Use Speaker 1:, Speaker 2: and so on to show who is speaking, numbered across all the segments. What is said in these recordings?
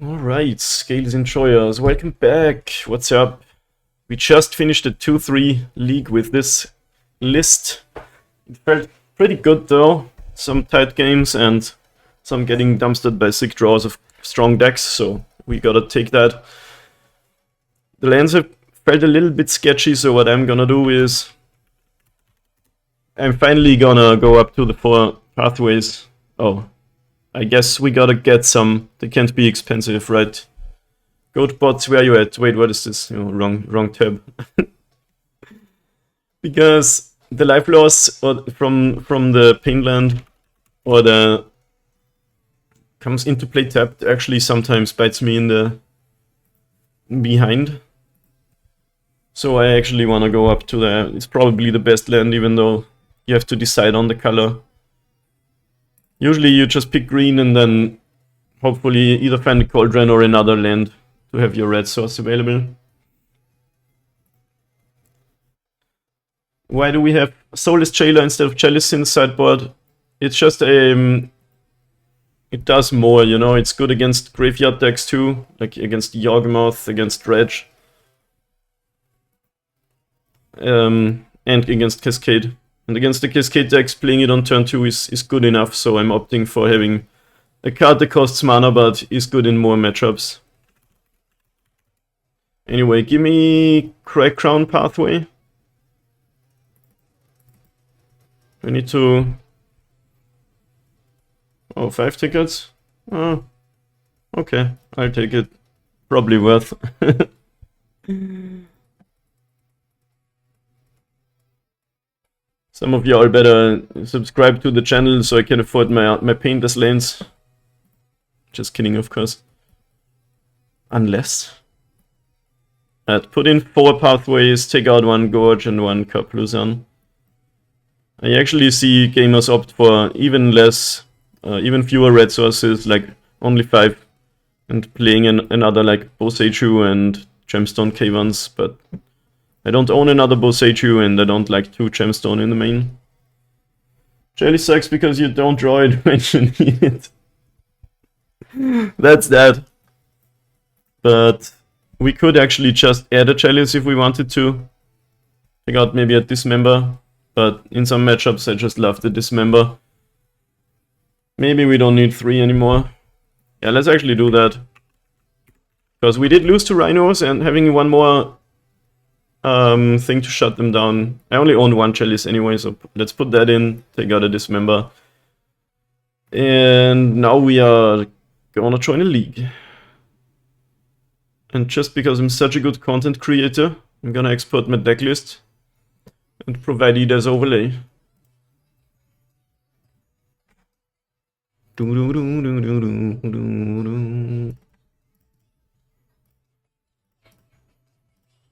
Speaker 1: Alright, Scales Enjoyers, welcome back. What's up? We just finished a 2-3 league with this list. It felt pretty good though. Some tight games and some getting dumpstered by sick draws of strong decks, so we gotta take that. The lands have felt a little bit sketchy, so what I'm gonna do is I'm finally gonna go up to the 4 pathways. Oh, I guess we gotta get some. They can't be expensive, right? Goat bots, where are you at? Wait, what is this? Oh, wrong tab. Because the life loss from the Painland or the comes into play tapped actually sometimes bites me in the behind. So I actually wanna go up to the. It's probably the best land, even though you have to decide on the color. Usually you just pick green and then hopefully either find a cauldron or another land to have your red source available. Why do we have Soulless Jailer instead of Chalice in the sideboard? It's just it does more, you know, it's good against graveyard decks too, like against Yawgmoth, against Dredge. And against Cascade. And against the Cascade decks, playing it on turn 2 is good enough, so I'm opting for having a card that costs mana but is good in more matchups. Anyway, give me Crack Crown pathway. I need to... Oh, 5 tickets? Oh, okay, I'll take it. Probably worth. Some of y'all better subscribe to the channel so I can afford my paintless lanes. Just kidding, of course. Unless... I'd put in 4 pathways, take out 1 Gorge and 1 Cup Luzerne. I actually see gamers opt for even fewer red sources, like only 5. And playing another like Boseiju and Gemstone K1s, but... I don't own another Boseiju and I don't like 2 Gemstone in the main. Jelly sucks because you don't draw it when you need it. That's that. But we could actually just add a Chalice if we wanted to. Take out maybe a Dismember, but in some matchups I just love the Dismember. Maybe we don't need 3 anymore. Yeah, let's actually do that. Because we did lose to Rhinos and having 1 more thing to shut them down. I only own 1 Chalice anyway, so let's put that in, take out a Dismember. And now we are gonna join a league. And just because I'm such a good content creator, I'm gonna export my deck list and provide it as overlay.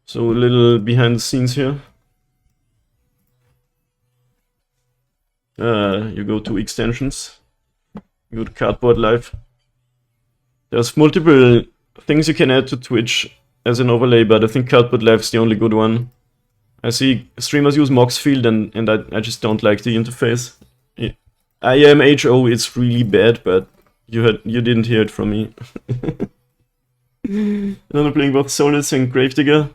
Speaker 1: So a little behind the scenes here. You go to extensions, you go to Cardboard Live. There's multiple things you can add to Twitch as an overlay, but I think Cardboard Live is the only good one. I see streamers use Moxfield and I just don't like the interface. IMHO, it's really bad, but you didn't hear it from me. And I'm playing both Soulless and Gravedigger.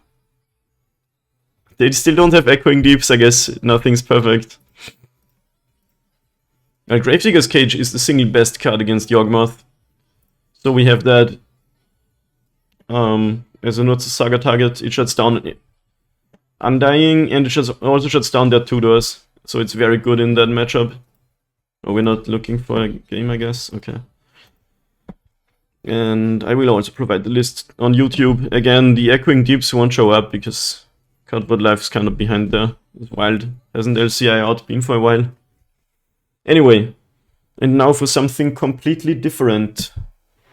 Speaker 1: They still don't have Echoing Deeps, I guess nothing's perfect. Gravedigger's Cage is the single best card against Yawgmoth. So we have that as a Nurt's Saga target. It shuts down Undying and it also shuts down their 2 doors. So it's very good in that matchup. Oh, we're not looking for a game, I guess. Okay. And I will also provide the list on YouTube. Again, the Echoing Deeps won't show up because Cardboard Life's kind of behind there. It's wild. Hasn't LCI out been for a while. Anyway, and now for something completely different.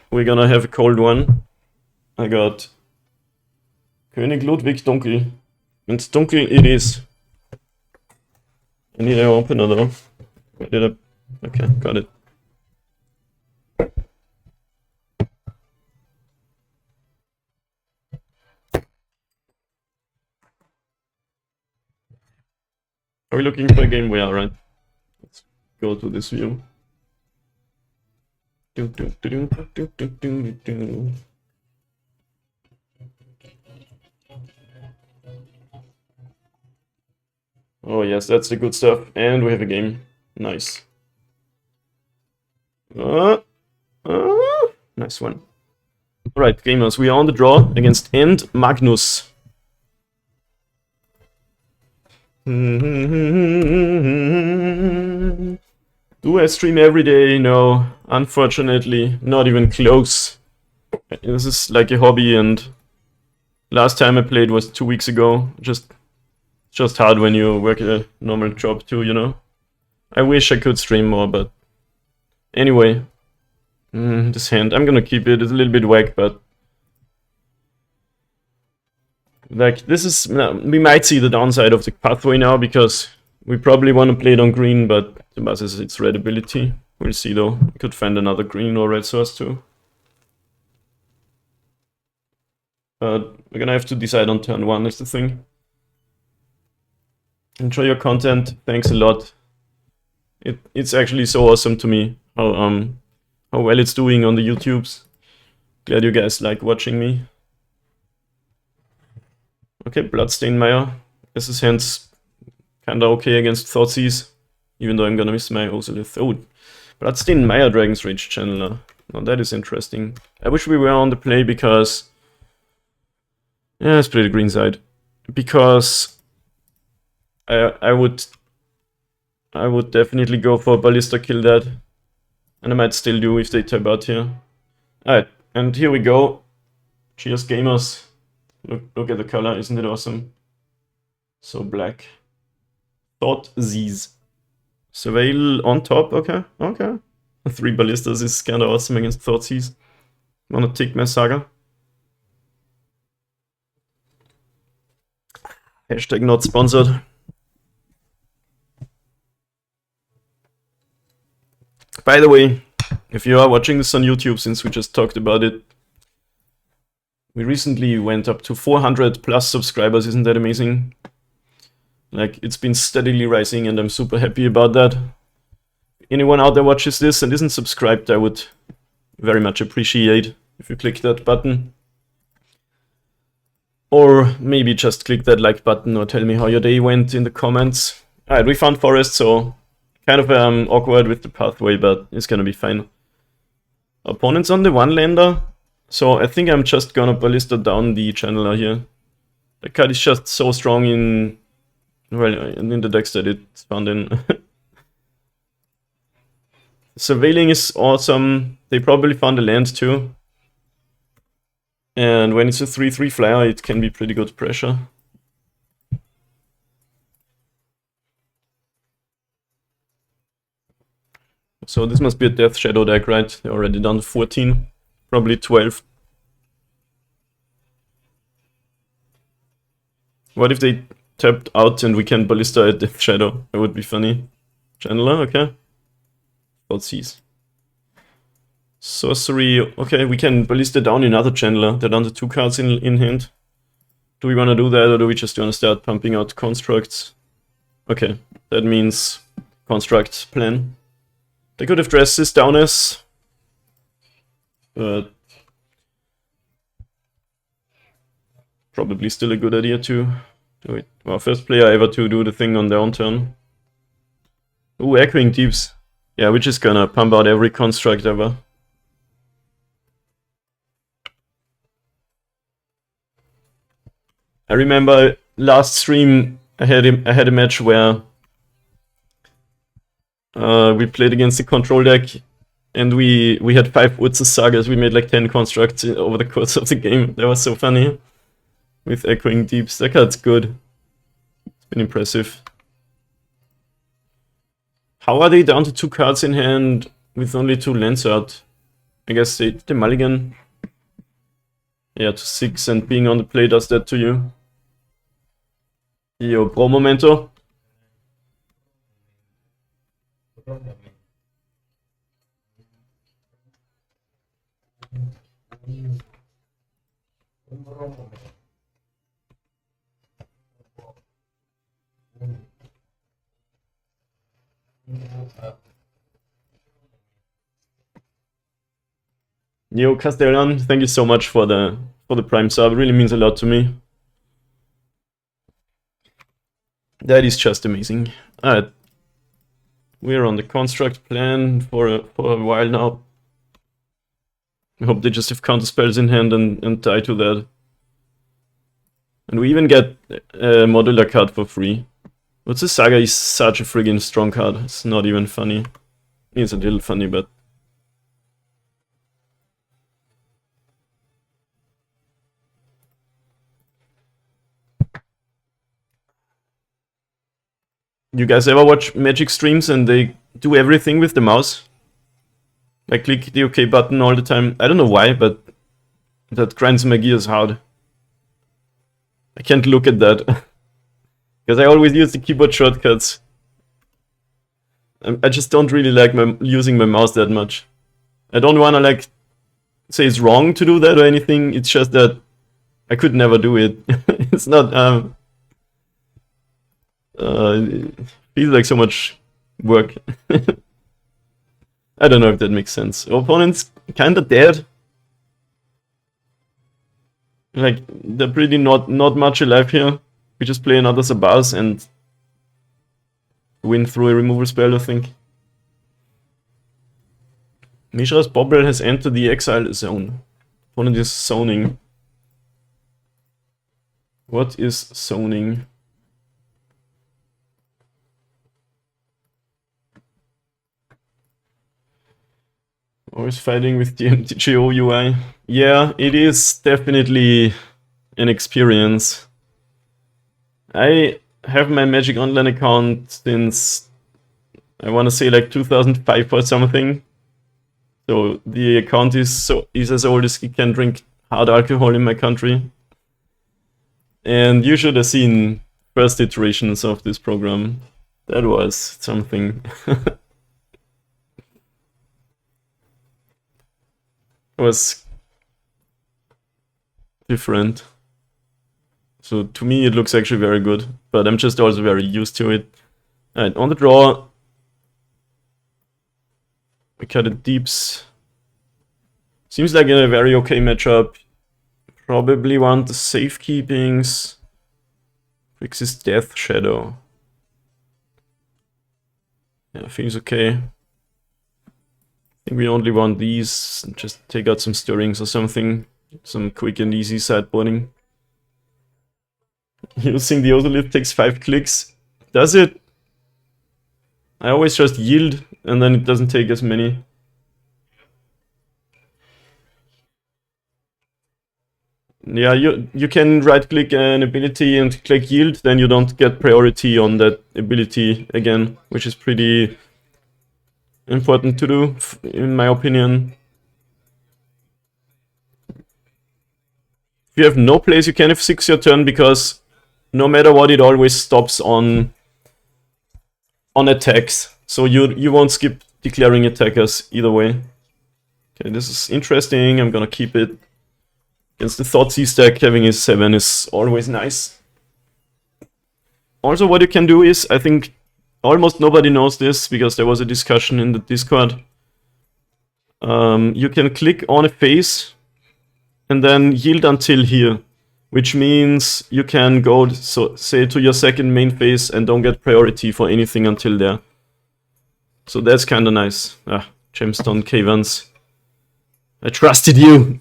Speaker 1: We're gonna have a cold one. I got König Ludwig Dunkel. And Dunkel it is. I need an opener though. Where did I? Okay, got it. Are we looking for a game? We are, right? Let's go to this view. Oh yes, that's the good stuff. And we have a game. Nice. Nice one. Alright, gamers, we are on the draw against End Magnus. Do I stream every day? No, unfortunately, not even close. This is like a hobby, and last time I played was 2 weeks ago. Just hard when you work a normal job too, you know. I wish I could stream more, but anyway, this hand, I'm gonna keep it. It's a little bit whack, but like this is, we might see the downside of the pathway now because we probably want to play it on green, but the bus is its red ability. We'll see though. We could find another green or red source too. But we're gonna have to decide on turn 1 is the thing. Enjoy your content. Thanks a lot. It's actually so awesome to me how well it's doing on the YouTubes. Glad you guys like watching me. Okay, Bloodstained Mire. This is hand's kinda okay against Thoughtseize, even though I'm gonna miss my Ozolith. Oh, Bloodstained Mire Dragon's Rage Channeler. Now that is interesting. I wish we were on the play because... yeah, let's play the green side. Because I would definitely go for Ballista Kill that. And I might still do if they tap out here. Alright, and here we go. Cheers, gamers. Look at the color, isn't it awesome? So black. Thoughtseize. Surveil on top, okay, okay. 3 ballistas is kinda awesome against Thoughtseize. Wanna take my Saga? Hashtag not sponsored. By the way, if you are watching this on YouTube, since we just talked about it, we recently went up to 400 plus subscribers. Isn't that amazing? Like, it's been steadily rising and I'm super happy about that. Anyone out there watches this and isn't subscribed, I would very much appreciate if you click that button. Or maybe just click that like button or tell me how your day went in the comments. Alright, we found Forest, so kind of awkward with the pathway, but it's gonna be fine. Opponent's on the 1-lander, so I think I'm just gonna Ballista down the Channeler here. The card is just so strong in... well, in the decks that it's found in. Surveilling is awesome. They probably found a land too. And when it's a 3/3 flyer, it can be pretty good pressure. So this must be a Death Shadow deck, right? They're already down to 14, probably 12. What if they tapped out and we can Ballista at Death Shadow? That would be funny. Channeler, okay. Thoughtseize. Sorcery, okay, we can Ballista down another Channeler. They're down to 2 cards in hand. Do we want to do that, or do we just want to start pumping out constructs? Okay, that means construct plan. They could have dressed this down as... but... probably still a good idea to do it. Well, first player ever to do the thing on down turn. Ooh, Echoing Deeps. Yeah, we're just gonna pump out every construct ever. I remember last stream I had a match where we played against the control deck and we had 5 Urza Sagas. We made like 10 constructs over the course of the game. That was so funny. With Echoing Deeps. That card's good. It's been impressive. How are they down to 2 cards in hand with only 2 lands out? I guess they mulligan. Yeah, to 6, and being on the play does that to you. Yo, pro momento. Yo, Castellan, thank you so much for the Prime sub. It really means a lot to me. That is just amazing. Alright. We're on the construct plan for a while now. I hope they just have counter spells in hand and die to that. And we even get a modular card for free. What's the Saga is such a friggin' strong card. It's not even funny. It's a little funny, but... You guys ever watch Magic streams and they do everything with the mouse? I click the OK button all the time. I don't know why, but that grinds my gears hard. I can't look at that. Because I always use the keyboard shortcuts. I just don't really like using my mouse that much. I don't wanna like say it's wrong to do that or anything. It's just that I could never do it. It's not it feels like so much work. I don't know if that makes sense. Our opponent's kinda dead. Like, they're pretty not much alive here. We just play another Sabaz and win through a removal spell, I think. Mishra's Bobble has entered the exile zone. Opponent is zoning. What is zoning? Always fighting with the MTGO UI. Yeah, it is definitely an experience. I have my Magic Online account since, I want to say like 2005 or something. So the account is as old as you can drink hard alcohol in my country. And you should have seen first iterations of this program. That was something. Was different. So to me it looks actually very good, but I'm just also very used to it. Alright, on the draw we cut a deeps. Seems like a very okay matchup. Probably want the safekeepings. Grixis Death Shadow. Yeah, feels okay. I think we only want these, just take out some stirrings or something. Some quick and easy sideboarding. Using the Otolith takes 5 clicks. Does it? I always just yield and then it doesn't take as many. Yeah, you can right click an ability and click yield, then you don't get priority on that ability again, which is pretty important to do, in my opinion. If you have no place, you can F6 your turn, because no matter what, it always stops on attacks. So you won't skip declaring attackers either way. Okay, this is interesting. I'm gonna keep it. Against the Thoughtseize stack, having a 7 is always nice. Also, what you can do is, I think almost nobody knows this, because there was a discussion in the Discord. You can click on a face and then yield until here, which means you can go, so say, to your second main phase and don't get priority for anything until there. So that's kinda nice. Ah, Gemstone Caverns. I trusted you!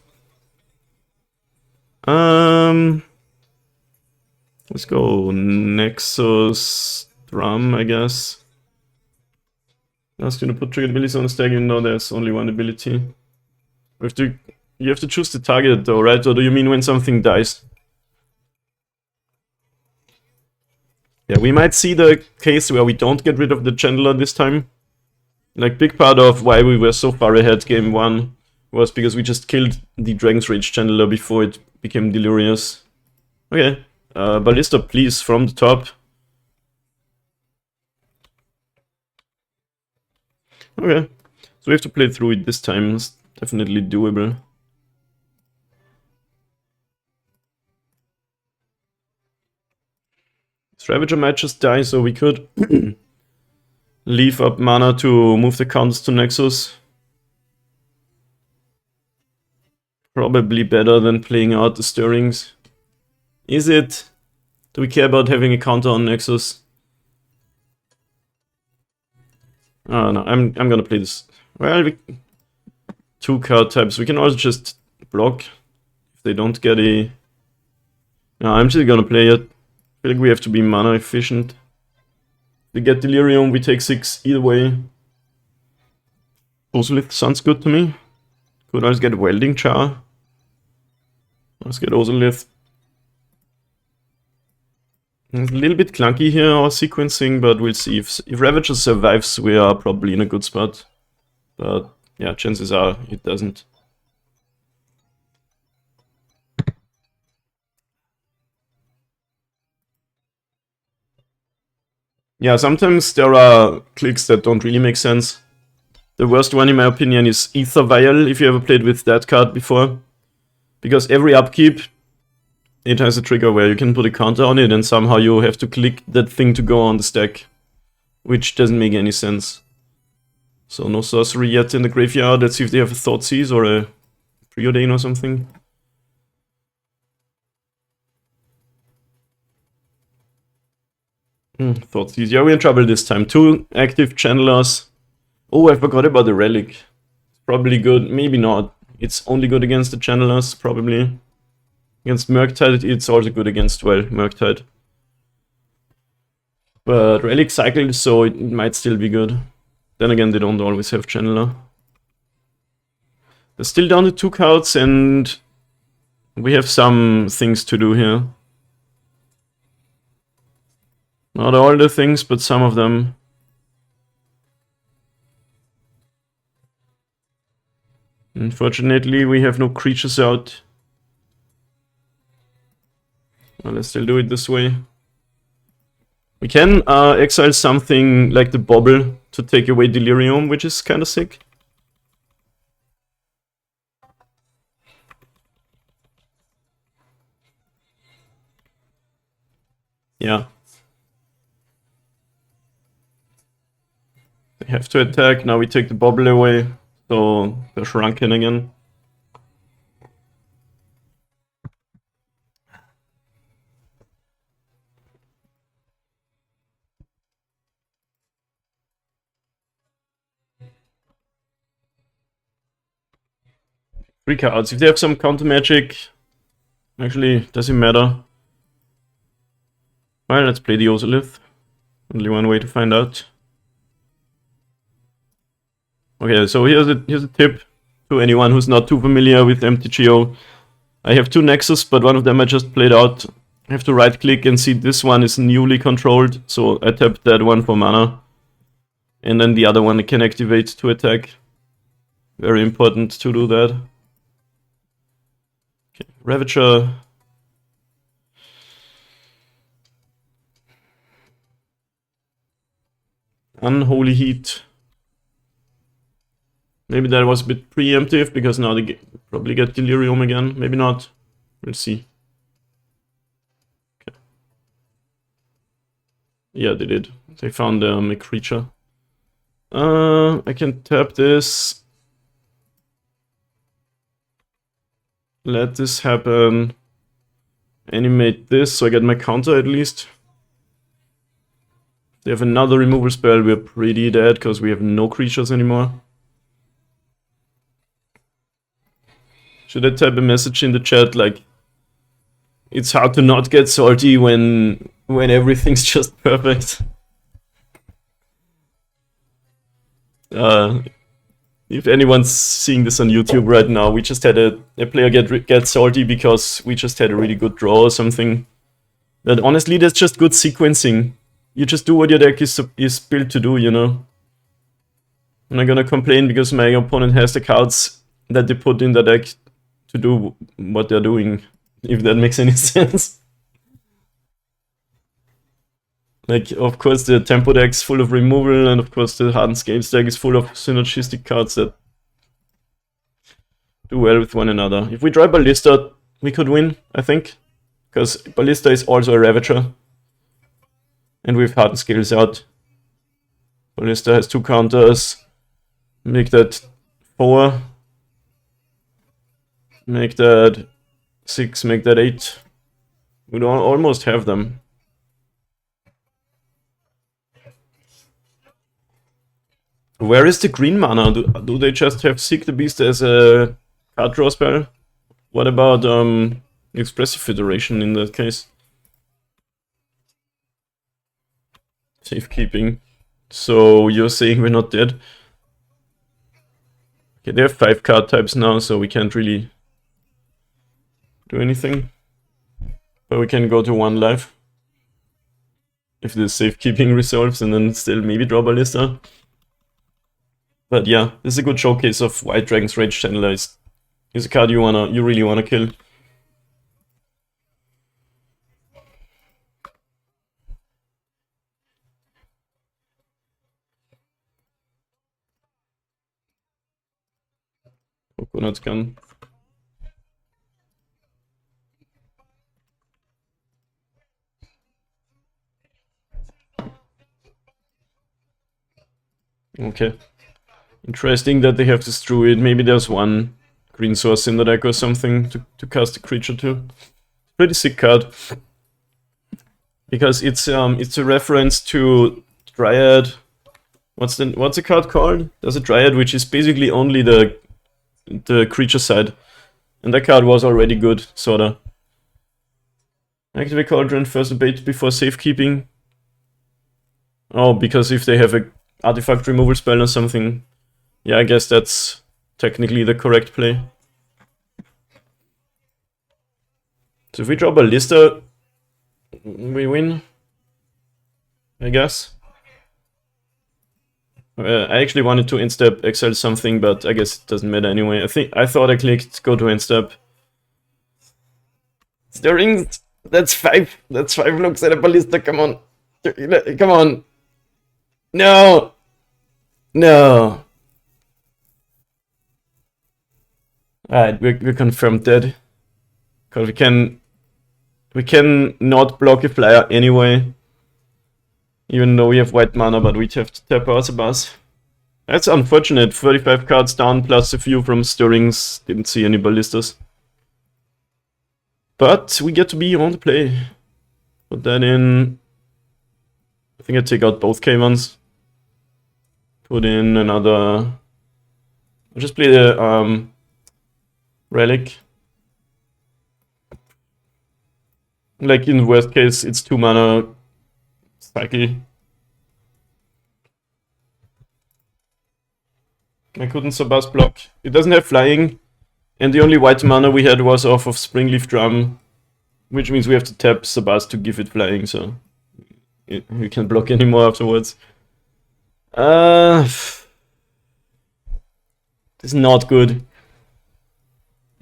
Speaker 1: Let's go Nexus Drum, I guess. I was gonna put triggered abilities on the stack, even though there's only one ability. You have to choose the target though, right? Or do you mean when something dies? Yeah, we might see the case where we don't get rid of the Chandler this time. Like, big part of why we were so far ahead game 1 was because we just killed the Dragon's Rage Chandler before it became delirious. Okay, Ballista, please, from the top. Okay, so we have to play through it this time. It's definitely doable. Ravager might just die, so we could leave up mana to move the counters to Nexus. probably better than playing out the stirrings. Is it? Do we care about having a counter on Nexus? Oh no, I'm gonna play this. Well, 2 card types. We can also just block if they don't get a... No, I'm just gonna play it. I feel like we have to be mana efficient. If we get Delirium, we take 6 either way. Ozolith sounds good to me. Could also get Welding Char. Let's get Ozolith. It's a little bit clunky here, our sequencing, but we'll see. If Ravager survives, we are probably in a good spot. But yeah, chances are it doesn't. Yeah, sometimes there are clicks that don't really make sense. The worst one, in my opinion, is Ether Vial, if you ever played with that card before. Because every upkeep, it has a trigger where you can put a counter on it and somehow you have to click that thing to go on the stack. Which doesn't make any sense. So no sorcery yet in the graveyard. Let's see if they have a Thoughtseize or a Preordain or something. Thoughtseize. Yeah, we're in trouble this time. 2 active channelers. Oh, I forgot about the relic. It's probably good. Maybe not. It's only good against the channelers, probably. Against Murktide, it's also good against, well, Murktide. But relic cycled, so it might still be good. Then again, they don't always have channeler. They're still down to 2 cards, and we have some things to do here. Not all the things, but some of them. Unfortunately, we have no creatures out. Well, let's still do it this way. We can exile something like the Bobble to take away Delirium, which is kind of sick. Yeah. They have to attack, now we take the Bobble away, so they're shrunken again. Three cards. If they have some counter magic, actually, doesn't matter. Well, let's play the Ozolith. Only one way to find out. Okay, so here's a tip to anyone who's not too familiar with MTGO. I have 2 Nexus, but one of them I just played out. I have to right click and see this one is newly controlled, so I tap that one for mana. And then the other one I can activate to attack. Very important to do that. Okay, Ravager. Unholy Heat. Maybe that was a bit preemptive, because now they probably get Delirium again. Maybe not. We'll see. Okay. Yeah, they did. They found a creature. I can tap this. Let this happen. Animate this, so I get my counter at least. They have another removal spell, we're pretty dead, because we have no creatures anymore. Should I type a message in the chat like, it's hard to not get salty when everything's just perfect? If anyone's seeing this on YouTube right now, we just had a player get salty because we just had a really good draw or something. But honestly, that's just good sequencing. You just do what your deck is built to do, you know? I'm not gonna complain because my opponent has the cards that they put in the deck to do what they're doing, if that makes any sense. Like, of course, the Tempo deck's full of removal, and of course the Hardened Scales deck is full of synergistic cards that do well with one another. If we try Ballista, we could win, I think. Because Ballista is also a Ravager. And we've Hardened Scales out. Ballista has 2 counters. Make that 4. Make that 6, make that 8. We don't almost have them. Where is the green mana? Do they just have Seek the Beast as a card draw spell? What about Expressive Federation in that case? Safekeeping. So you're saying we're not dead? Okay, they have 5 card types now, so we can't really do anything. But we can go to 1 life. If the safekeeping resolves, and then still maybe draw Ballista. But yeah, this is a good showcase of White Dragon's Rage Channeler. He's a card you really wanna kill. Coconut gun. Okay. Interesting that they have this druid. Maybe there's one green source in the deck or something to cast a creature to. Pretty sick card. Because it's a reference to Dryad. What's the card called? There's a Dryad which is basically only the creature side. And that card was already good, sorta. Activate Cauldron, first abate before safekeeping. Oh, because if they have a artifact removal spell or something. Yeah, I guess that's technically the correct play. So if we draw Ballista, we win, I guess. I actually wanted to instep exile something, but I guess it doesn't matter anyway. I thought I clicked go to instep. Stirring, that's 5. That's 5 looks at a Ballista. Come on, come on. No, no. Alright, we're confirmed dead. Because we can not block a flyer anyway. Even though we have white mana, but we have to tap our Sabas. That's unfortunate. 35 cards down plus a few from Stirrings. Didn't see any Ballistas. But we get to be on the play. Put that in. I think I take out both K1s. Put in another. I'll just play the Relic. Like in the worst case, it's 2 mana cycle. I couldn't Sabas block. It doesn't have flying, and the only white mana we had was off of Springleaf Drum, which means we have to tap Sabas to give it flying, so we can't block anymore afterwards. This is not good.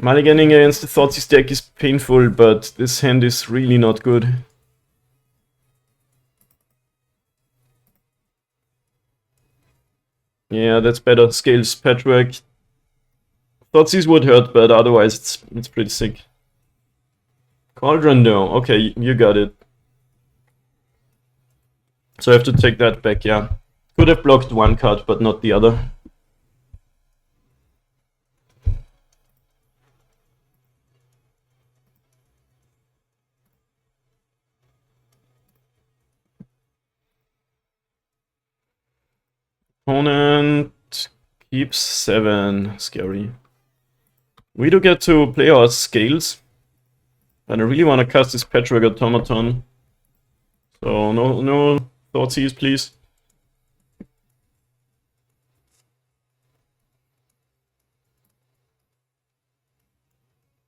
Speaker 1: Mulliganing against the Thoughtseize deck is painful, but this hand is really not good. Yeah, that's better. Scales, Patchwork. Thoughtseize would hurt, but otherwise it's pretty sick. Cauldron though. Okay, you got it. So I have to take that back, yeah. Could have blocked 1 card, but not the other. Opponent keeps 7. Scary. We do get to play our Scales. And I really want to cast this Patchwork Automaton. So no Thoughtseize, please.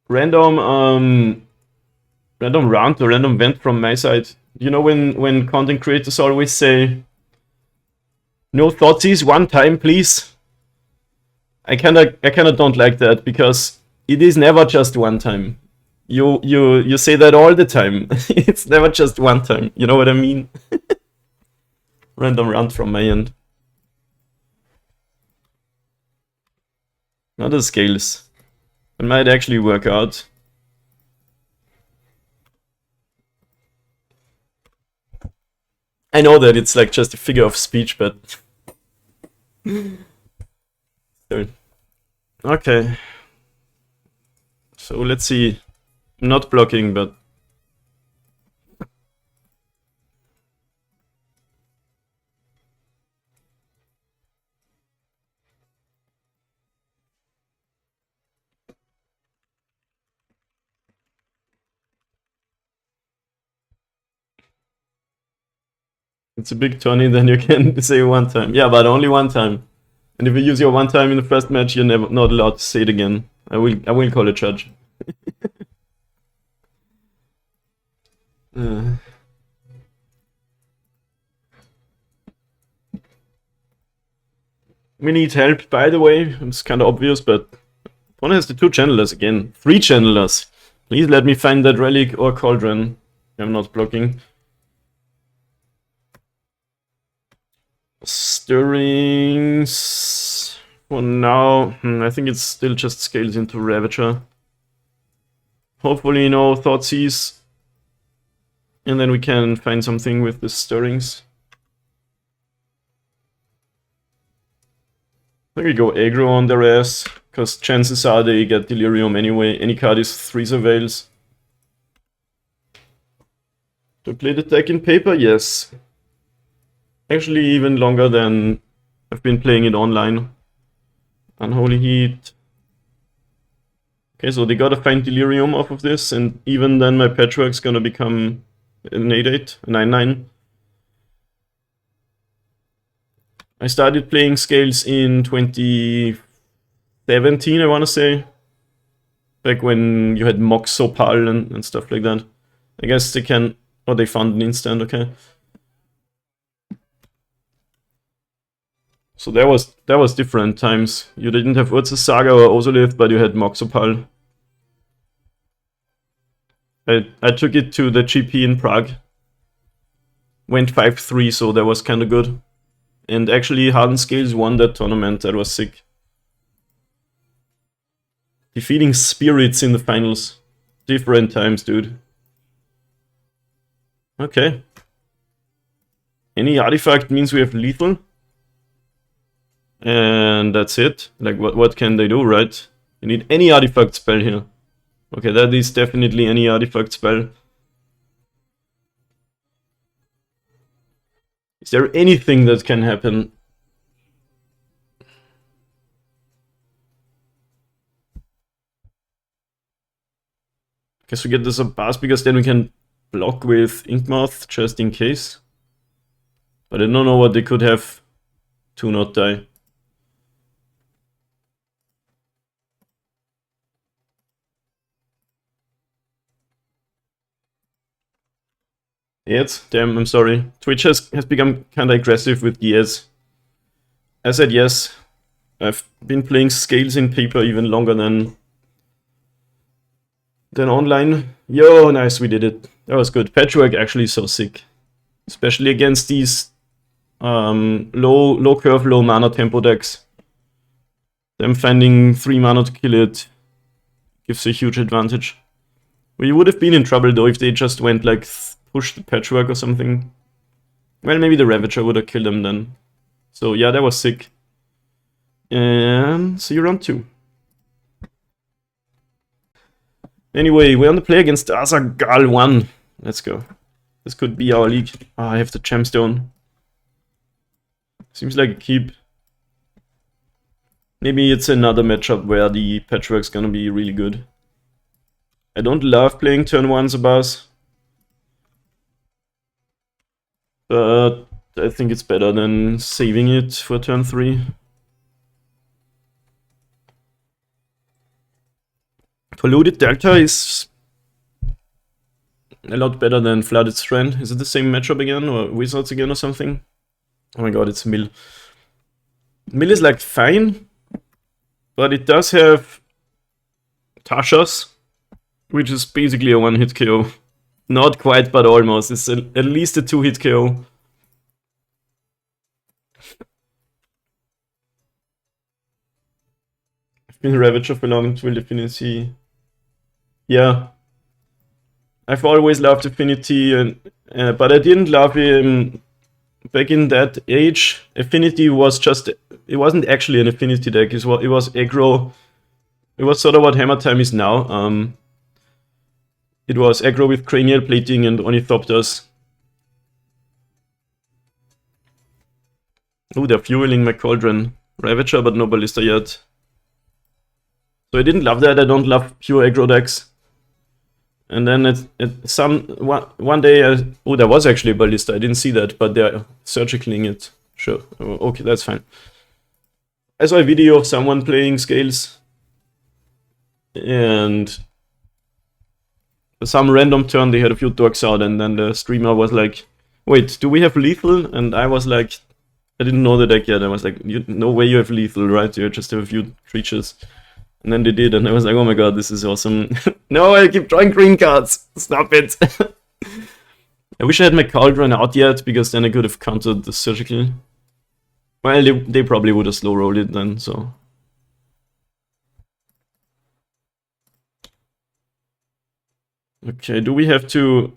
Speaker 1: Random round or random vent from my side. You know when content creators always say no Thoughtseize 1 time, please. I kinda don't like that because it is never just 1 time. You say that all the time. It's never just 1 time. You know what I mean? Random round from my end. Not the Scales. It might actually work out. I know that it's like just a figure of speech, but okay. So let's see. I'm not blocking, but... It's a big tourney, then you can say one time. Yeah, but only one time. And if you use your one time in the first match, you're never not allowed to say it again. I will call a judge. We need help, by the way. It's kind of obvious, but one has the 2 channelers again. 3 channelers. Please let me find that relic or cauldron. I'm not blocking. Stirrings. For now, I think it still just scales into Ravager. Hopefully no Thoughtseize. And then we can find something with the stirrings. I think we go aggro on their ass, because chances are they get Delirium anyway. Any card is 3 surveils. Do I play the deck in paper? Yes. Actually, even longer than I've been playing it online. Unholy Heat. Okay, so they gotta find Delirium off of this, and even then my Patchwork's gonna become an 8-8, a 9-9. I started playing Scales in 2017, I wanna say. Back when you had Mox Opal and stuff like that. I guess they can... Oh, they found an instant, okay. So that was different times. You didn't have Urza Saga or Ozolith, but you had Mox Opal. I took it to the GP in Prague. Went 5-3, so that was kinda good. And actually Hardened Scales won that tournament, that was sick. Defeating Spirits in the finals. Different times, dude. Okay. Any artifact means we have lethal. And that's it. Like, what can they do, right? You need any artifact spell here. Okay, that is definitely any artifact spell. Is there anything that can happen? Guess we get this a pass, because then we can block with Inkmoth just in case. But I don't know what they could have to not die. Yes, damn, I'm sorry. Twitch has become kinda aggressive with yes. I said yes. I've been playing Scales in paper even longer than online. Yo, nice, we did it. That was good. Patchwork actually so sick. Especially against these low curve, low mana tempo decks. Them finding 3 mana to kill it gives a huge advantage. We would have been in trouble though if they just went like push the Patchwork or something. Well, maybe the Ravager would have killed them then. So yeah, that was sick. And see you round 2. Anyway, we're on the play against Azaghal 1. Let's go. This could be our league. I have the Gemstone. Seems like a keep. Maybe it's another matchup where the Patchwork's gonna be really good. I don't love playing turn 1 Zabaz. But I think it's better than saving it for turn 3. Polluted Delta is a lot better than Flooded Strand. Is it the same matchup again, or Wizards again or something? Oh my god, it's Mill. Mill is like fine, but it does have Tashas, which is basically a 1-hit KO. Not quite, but almost. It's at least a 2-hit KO. I've been Ravager for long, it will Affinity. Yeah. I've always loved Affinity, and but I didn't love him back in that age. Affinity was just... It wasn't actually an Affinity deck, it was aggro It was sort of what Hammer Time is now. It was aggro with Cranial Plating and Ornithopters. Oh, they're fueling my Cauldron. Ravager, but no Ballista yet. So I didn't love that. I don't love pure aggro decks. And then one day, oh, there was actually a Ballista. I didn't see that, but they're surgicling it. Sure. Oh, okay, that's fine. I saw a video of someone playing Scales. And some random turn they had a few dorks out, and then the streamer was like, wait, do we have lethal? And I was like, I didn't know the deck yet. I was like, no way you have lethal, right? You just have a few creatures. And then they did, and I was like, oh my god, this is awesome. No, I keep drawing green cards. Stop it. I wish I had my Cauldron out yet, because then I could have countered the surgical. Well, they probably would have slow rolled it then, so. Okay, do we have to...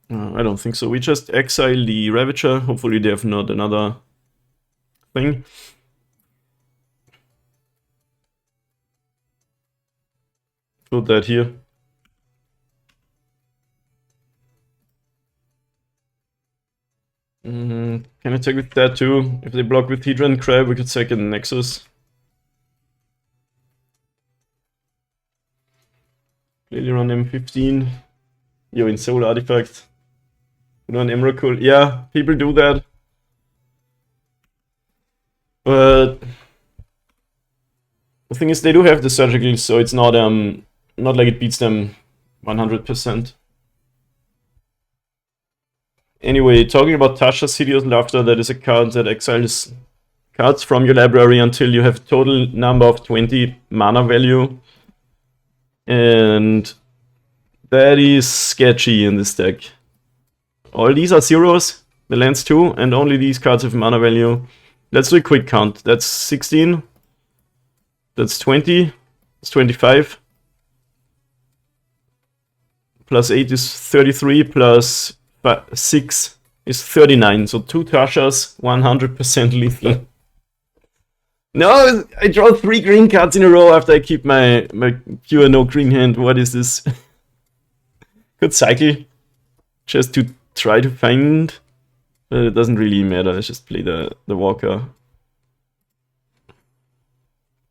Speaker 1: I don't think so. We just exile the Ravager. Hopefully they have not another thing. Put that here. Can I take with that too? If they block with Hydra and Crab, we could second Nexus. Clearly run M15. Yo, in Soul Artifact. Put on Emrakul. Yeah, people do that. But the thing is, they do have the surgical, so it's not like it beats them 100%. Anyway, talking about Tasha's Hideous Laughter, that is a card that exiles cards from your library until you have total number of 20 mana value. And that is sketchy in this deck. All these are zeros, the lands too, and only these cards have mana value. Let's do a quick count. That's 16. That's 20. That's 25. Plus 8 is 33, plus 6 is 39. So 2 Tashas, 100% lethal. No, I draw 3 green cards in a row after I keep my pure no green hand. What is this? Could cycle just to try to find, but it doesn't really matter. Let's just play the Walker.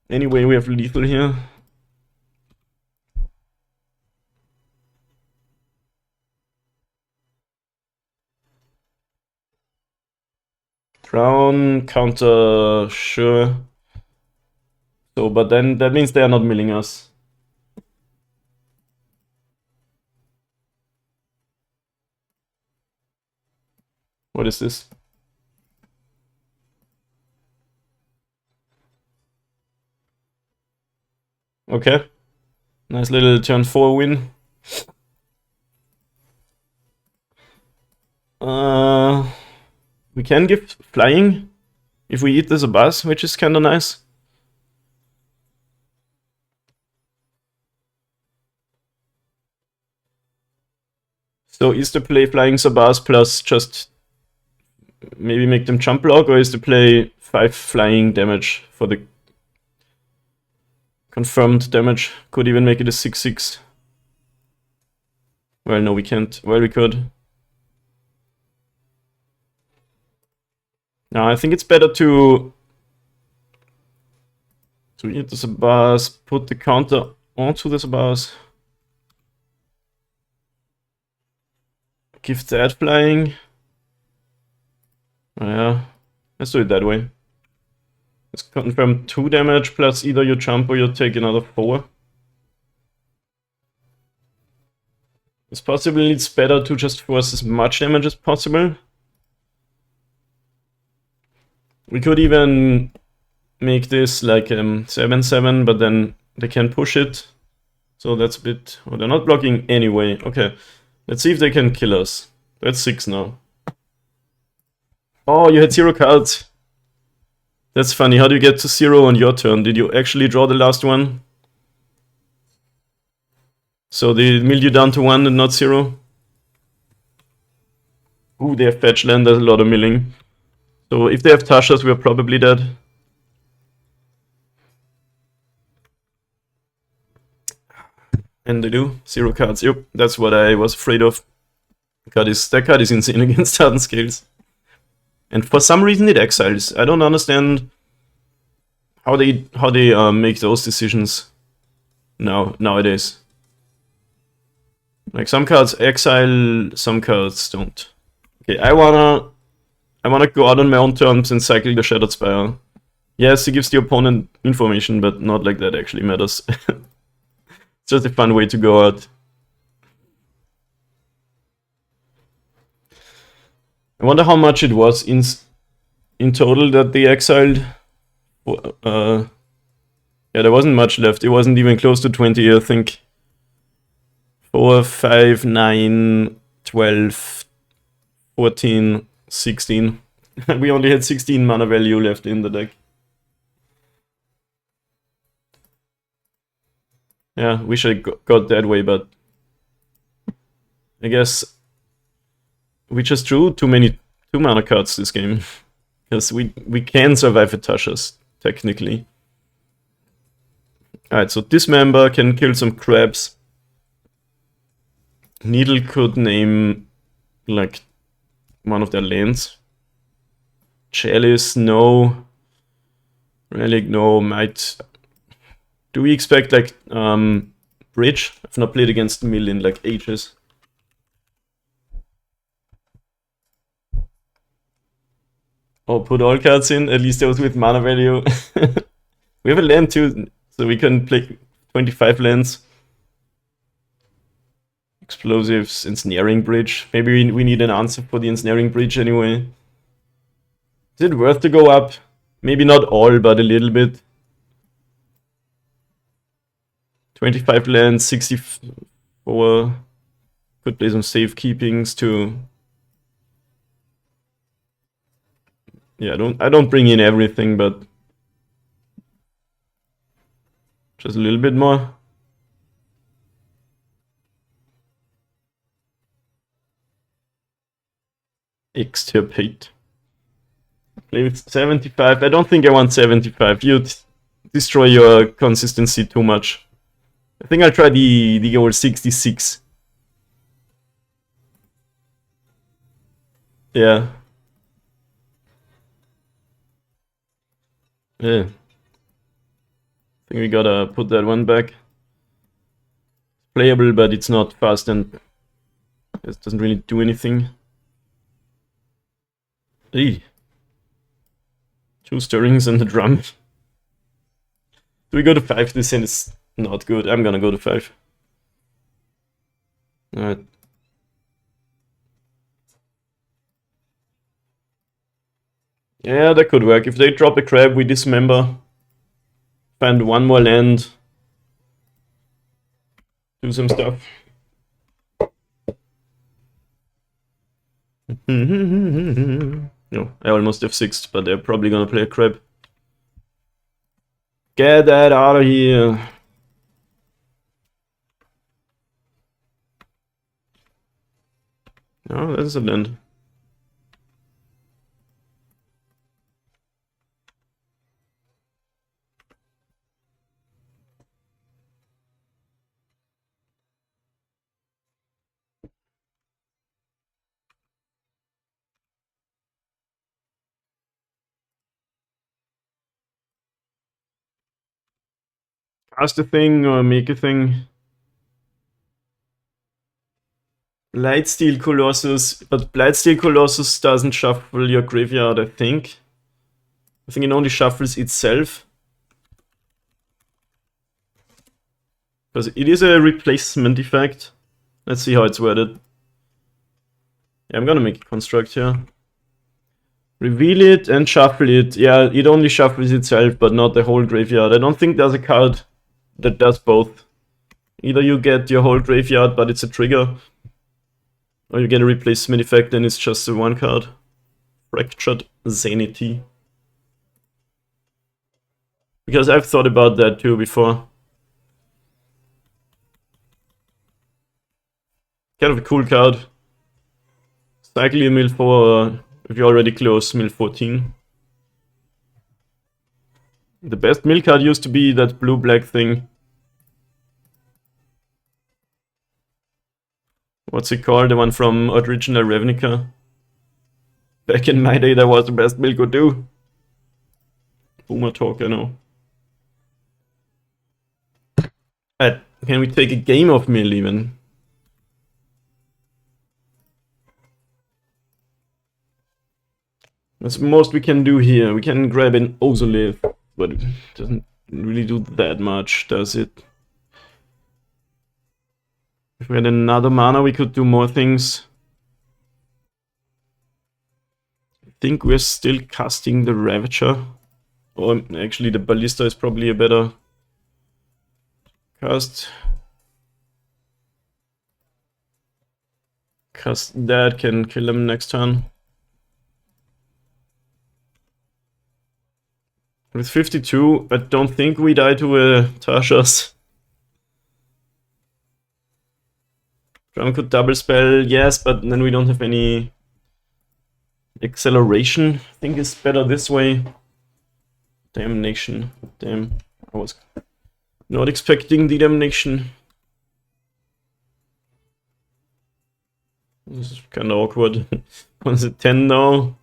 Speaker 1: Anyway, we have lethal here. Tron, counter, sure. So, but then that means they are not milling us. What is this? Okay. Nice little turn 4 win. We can give flying if we eat this a buzz, which is kinda nice. So is the play flying Sabas plus just maybe make them jump block, or is the play 5 flying damage for the confirmed damage? Could even make it a 6/6. Well, no, we can't. Well, we could. Now, I think it's better to eat the Sabas, put the counter onto the Sabas. Give that flying. Oh, yeah, let's do it that way. Let's confirm 2 damage plus either you jump or you take another 4. It's possibly it's better to just force as much damage as possible. We could even make this like 7/7, but then they can push it. So that's a bit... Oh, they're not blocking anyway. Okay, let's see if they can kill us. That's 6 now. Oh, you had 0 cards. That's funny. How do you get to 0 on your turn? Did you actually draw the last one? So they milled you down to 1 and not 0? Ooh, they have fetch land. There's a lot of milling. So if they have Tashas, we're probably dead. And they do. 0 cards. Yep, that's what I was afraid of. That card is insane against Hardened Scales. And for some reason it exiles. I don't understand how they make those decisions nowadays. Like some cards exile, some cards don't. Okay, I wanna go out on my own terms and cycle the Shattered Spire. Yes, it gives the opponent information, but not like that actually matters. It's just a fun way to go out. I wonder how much it was in total that they exiled. Yeah, there wasn't much left. It wasn't even close to 20, I think. 4, 5, 9, 12, 14, 16. We only had 16 mana value left in the deck. Yeah, wish I got that way, but I guess we just drew too many 2-mana cards this game. Because we can survive a Tasha's, technically. Alright, so Dismember can kill some crabs. Needle could name, like, one of their lands. Chalice, no. Relic, no. Might... Do we expect, like, Bridge? I've not played against Mill in, like, ages. Oh, put all cards in, at least those with mana value. We have a land too, so we can play 25 lands. Explosives, Ensnaring Bridge. Maybe we need an answer for the Ensnaring Bridge anyway. Is it worth to go up? Maybe not all, but a little bit. 25 lands, 64. Could play some safekeepings too. Yeah, I don't bring in everything, but just a little bit more. Extirpate. Play with 75. I don't think I want 75. You'd destroy your consistency too much. I think I'll try the old 66. Yeah. Yeah. I think we gotta put that one back. It's playable, but it's not fast and it doesn't really do anything. Eee. 2 stirrings and the drum. Do we go to 5? This hand is not good. I'm gonna go to 5. Alright. Yeah, that could work. If they drop a crab, we dismember. Find one more land. Do some stuff. No, I almost F6'd, but they're probably gonna play a crab. Get that out of here. Oh, that's a land. Cast a thing or make a thing. Blightsteel Colossus, but Blightsteel Colossus doesn't shuffle your graveyard, I think. I think it only shuffles itself. Because it is a replacement effect. Let's see how it's worded. Yeah, I'm gonna make a construct here. Reveal it and shuffle it. Yeah, it only shuffles itself, but not the whole graveyard. I don't think there's a card that does both. Either you get your whole graveyard, but it's a trigger, or you get a replacement effect and it's just a 1 card. Fractured Sanity. Because I've thought about that too before. Kind of a cool card. Cycle your mill 4, or if you're already close, mill 14. The best mill card used to be that blue-black thing. What's it called? The one from Original Ravnica. Back in my day, that was the best Bill could do. Boomer talk, I know. Can we take a game of Mill even? That's the most we can do here. We can grab an Ozolith, but it doesn't really do that much, does it? If we had another mana, we could do more things. I think we're still casting the Ravager. Or actually, the Ballista is probably a better cast. Cast that can kill him next turn. With 52, I don't think we die to a Tarshas. Drum could double spell, yes, but then we don't have any acceleration. I think it's better this way. Damnation. Damn, I was not expecting the damnation. This is kind of awkward. What is it, 10 now?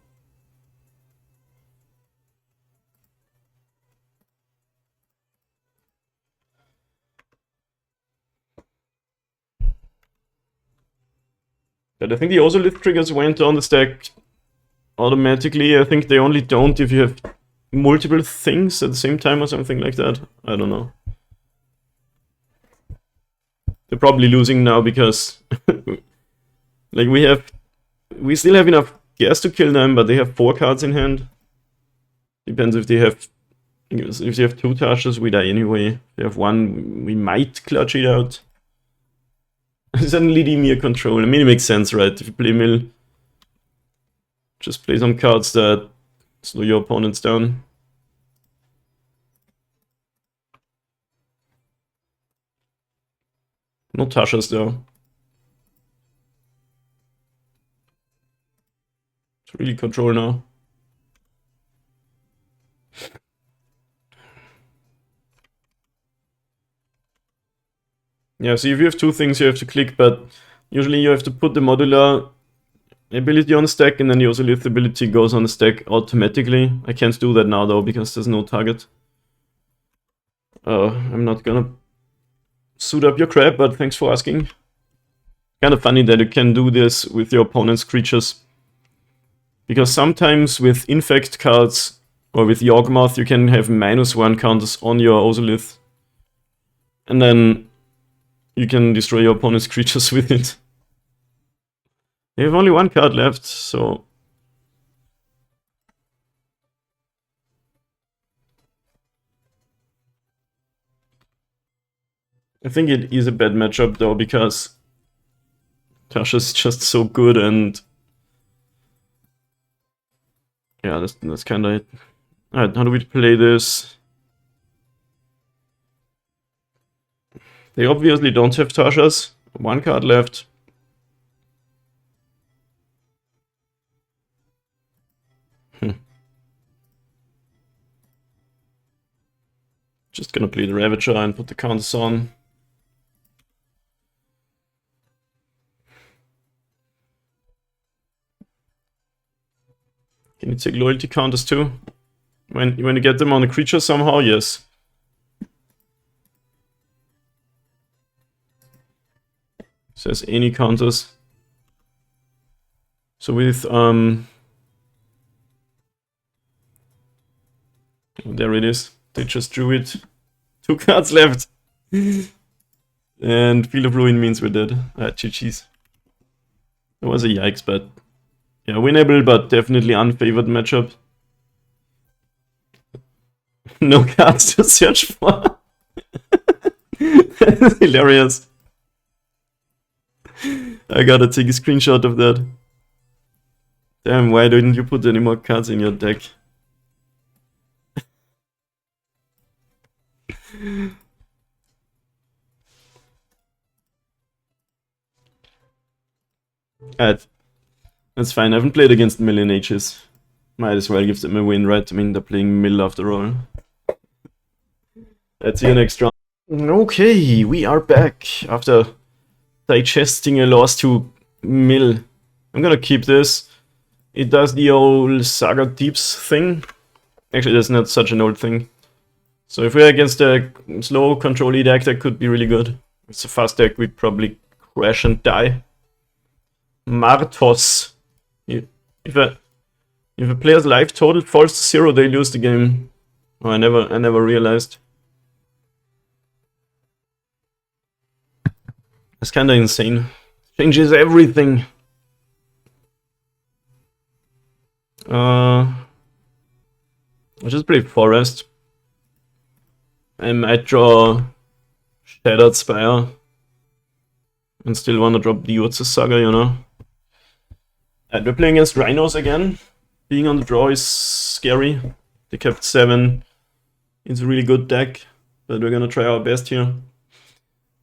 Speaker 1: But I think the Ozolith triggers went on the stack automatically. I think they only don't if you have multiple things at the same time or something like that. I don't know. They're probably losing now because like we still have enough gas to kill them, but they have 4 cards in hand. Depends if they have 2 Tashes, we die anyway. If they have 1, we might clutch it out. Suddenly Dimir control. I mean, it makes sense, right? If you play Mill, just play some cards that slow your opponents down. No Tashas though. It's really control now. Yeah, so if you have 2 things you have to click, but usually you have to put the modular ability on the stack and then the Ozolith ability goes on the stack automatically. I can't do that now though because there's no target. I'm not gonna suit up your crap, but thanks for asking. Kind of funny that you can do this with your opponent's creatures. Because sometimes with Infect cards or with Yawgmoth you can have -1 counters on your Ozolith. And then you can destroy your opponent's creatures with it. They have only 1 card left, so... I think it is a bad matchup though, because Tasha is just so good and... yeah, that's kinda it. Alright, how do we play this? They obviously don't have Tashas. 1 card left. Just gonna play the Ravager and put the counters on. Can you take loyalty counters too? When you get them on a creature somehow, yes. Says any counters. So with there it is. They just drew it. 2 cards left. And Field of Ruin means we're dead. GG's. That was a yikes, but yeah, winnable, but definitely unfavored matchup. No cards to search for. That's hilarious. I gotta take a screenshot of that. Damn, why didn't you put any more cards in your deck? That's fine, I haven't played against Mill in ages. Might as well give them a win, right? I mean, they're playing Mill after all. Let's see you next round. Okay, we are back after digesting a loss to mill. I'm gonna keep this. It does the old Saga Deeps thing. Actually, that's not such an old thing. So if we're against a slow control deck, that could be really good. If it's a fast deck, we'd probably crash and die. Martos. If a player's life total falls to 0, they lose the game. Oh, I never realized. That's kinda insane. Changes everything. I'll just play Forest. I might draw Shattered Spire. And still wanna drop the Urza Saga, you know. And we're playing against Rhinos again. Being on the draw is scary. They kept 7. It's a really good deck, but we're gonna try our best here.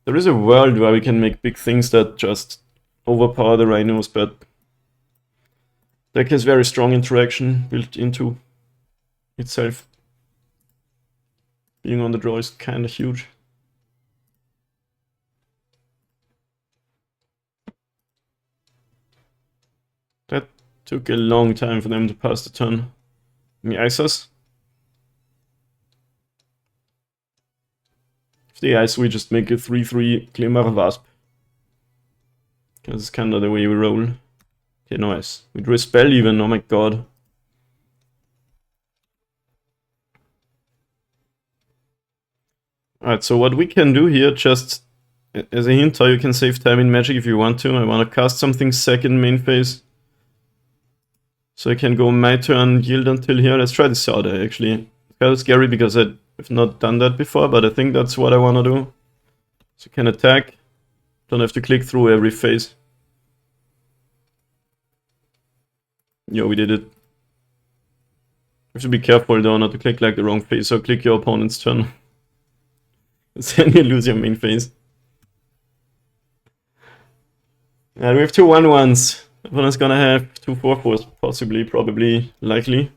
Speaker 1: There is a world where we can make big things that just overpower the Rhinos, but deck has very strong interaction built into itself. Being on the draw is kinda huge. That took a long time for them to pass the turn. Me ice us. If they ice, we just make a 3/3 Glimmer Wasp. Because it's kinda the way we roll. Okay, nice. We drew a spell even, oh my god. Alright, so what we can do here, just as a hint how you can save time in Magic if you want to. I want to cast something second main phase. So I can go my turn, yield until here. Let's try this out actually. It's kind of scary because I've not done that before, but I think that's what I want to do. So you can attack. Don't have to click through every phase. Yo, we did it. You have to be careful though not to click like the wrong phase, so click your opponent's turn. Then you lose your main phase. And we have 2 1/1s. Opponent's gonna have 2 4/4s, possibly, probably, likely.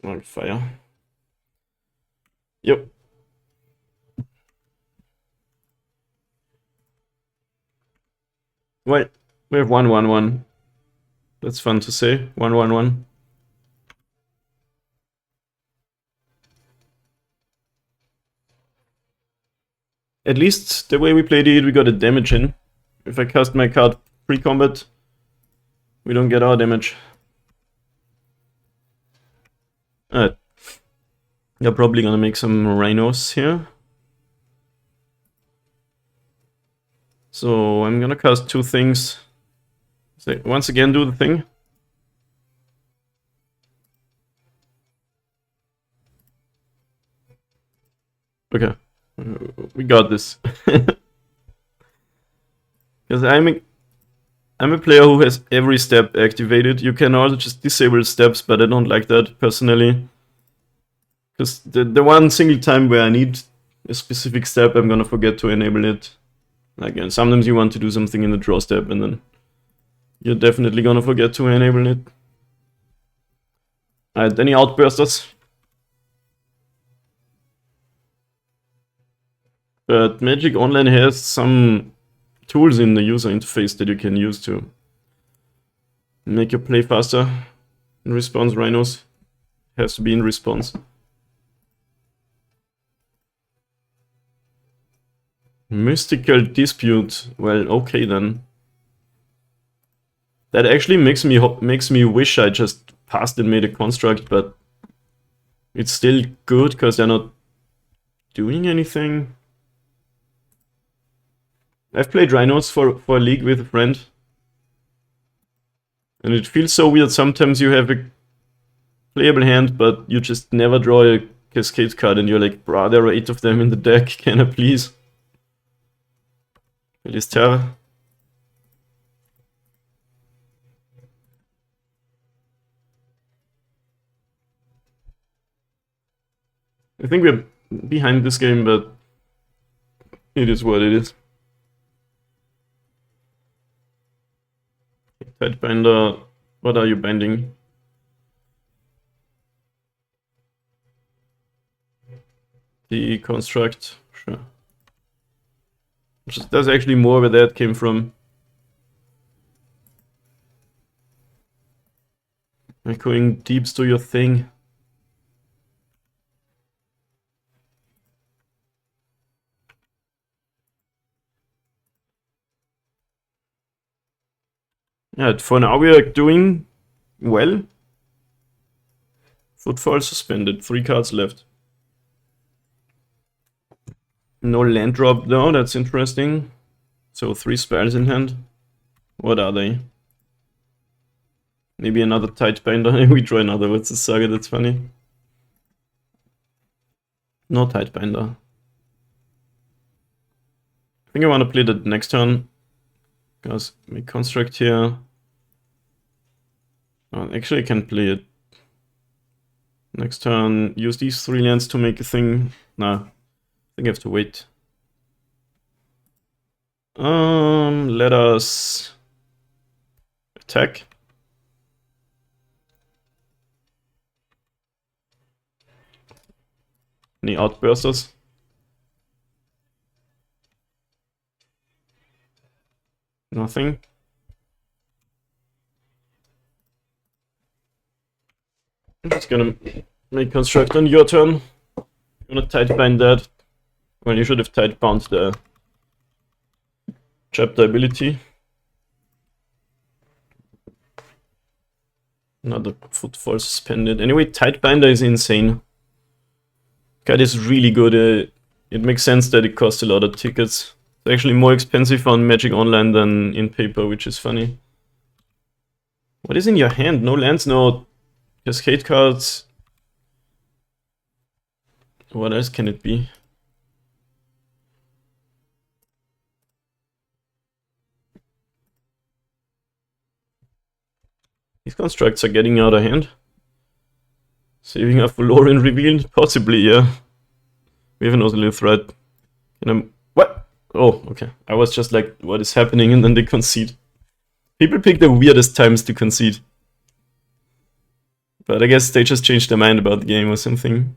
Speaker 1: On fire. Yep. Well, we have 1 1/1. That's fun to say. 1 1/1. At least the way we played it, we got a damage in. If I cast my card pre-combat, we don't get our damage. Alright. You're probably gonna make some Rhinos here. So I'm gonna cast 2 things. So once again, do the thing. Okay. We got this. Because I'm a player who has every step activated. You can also just disable steps, but I don't like that personally. Because the one single time where I need a specific step, I'm gonna forget to enable it. Like, and sometimes you want to do something in the draw step, and then you're definitely gonna forget to enable it. Alright, any outbursters? But Magic Online has some tools in the user interface that you can use to make your play faster. In response, Rhinos has to be in response. Mystical Dispute. Well, okay then. That actually makes me wish I just passed and made a construct, but it's still good because they're not doing anything. I've played Rhinos for a league with a friend. And it feels so weird. Sometimes you have a playable hand, but you just never draw a Cascade card and you're like, bruh, there are 8 of them in the deck, can I please? It is terror. I think we're behind this game, but it is what it is. Tidebinder, what are you binding? The construct, sure. There's actually more where that came from. Echoing deeps to your thing. Yeah, for now we are doing well. Footfall suspended, 3 cards left. No land drop though, that's interesting. So 3 spells in hand. What are they? Maybe another Tidebinder. We draw another. What's the saga? That's funny. No Tidebinder. I think I want to play that next turn. Because make construct here. Oh, actually, I can play it. Next turn, use these 3 lands to make a thing. Nah, I think I have to wait. Let us attack. Any outbursters? Nothing. I'm just gonna make construct on your turn. I'm gonna tidebind that. Well, you should have tidebound the chapter ability. Another footfall suspended. Anyway, Tidebinder is insane. Card is really good. It makes sense that it costs a lot of tickets. It's actually more expensive on Magic Online than in paper, which is funny. What is in your hand? No lands, no cascade cards. What else can it be? These constructs are getting out of hand. Saving up for Lauren revealed? Possibly, yeah. We have an Oscillate threat. What? Oh, okay. I was just like, what is happening? And then they concede. People pick the weirdest times to concede. But I guess they just changed their mind about the game or something.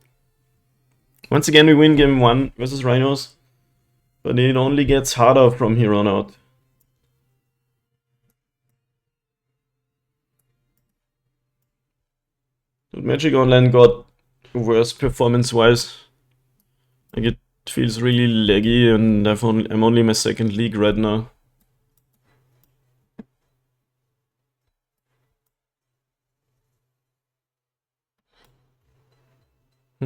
Speaker 1: Once again, we win game 1 versus Rhinos. But it only gets harder from here on out. Magic Online got worse performance-wise. Like it feels really laggy, and I'm only in my 2nd league right now. I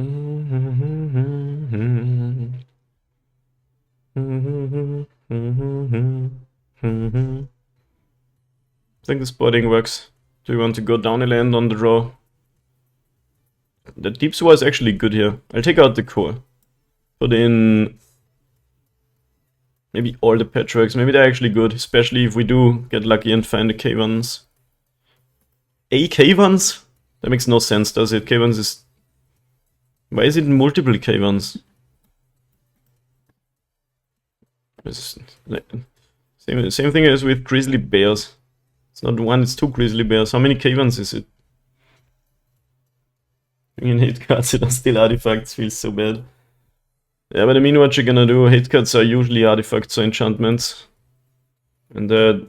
Speaker 1: think the spotting works. Do you want to go down a land on the draw? The Deep Sewer is actually good here. I'll take out the core. Put in maybe all the Petrarchs. Maybe they're actually good, especially if we do get lucky and find the K1s. K1s? That makes no sense, does it? K1s is... Why is it multiple K1s? Same thing as with Grizzly Bears. It's not 1, it's 2 Grizzly Bears. How many K1s is it? In hate cards, it are still artifacts, feels so bad. Yeah, but I mean, what you're gonna do? Hate cards are usually artifacts or enchantments. And the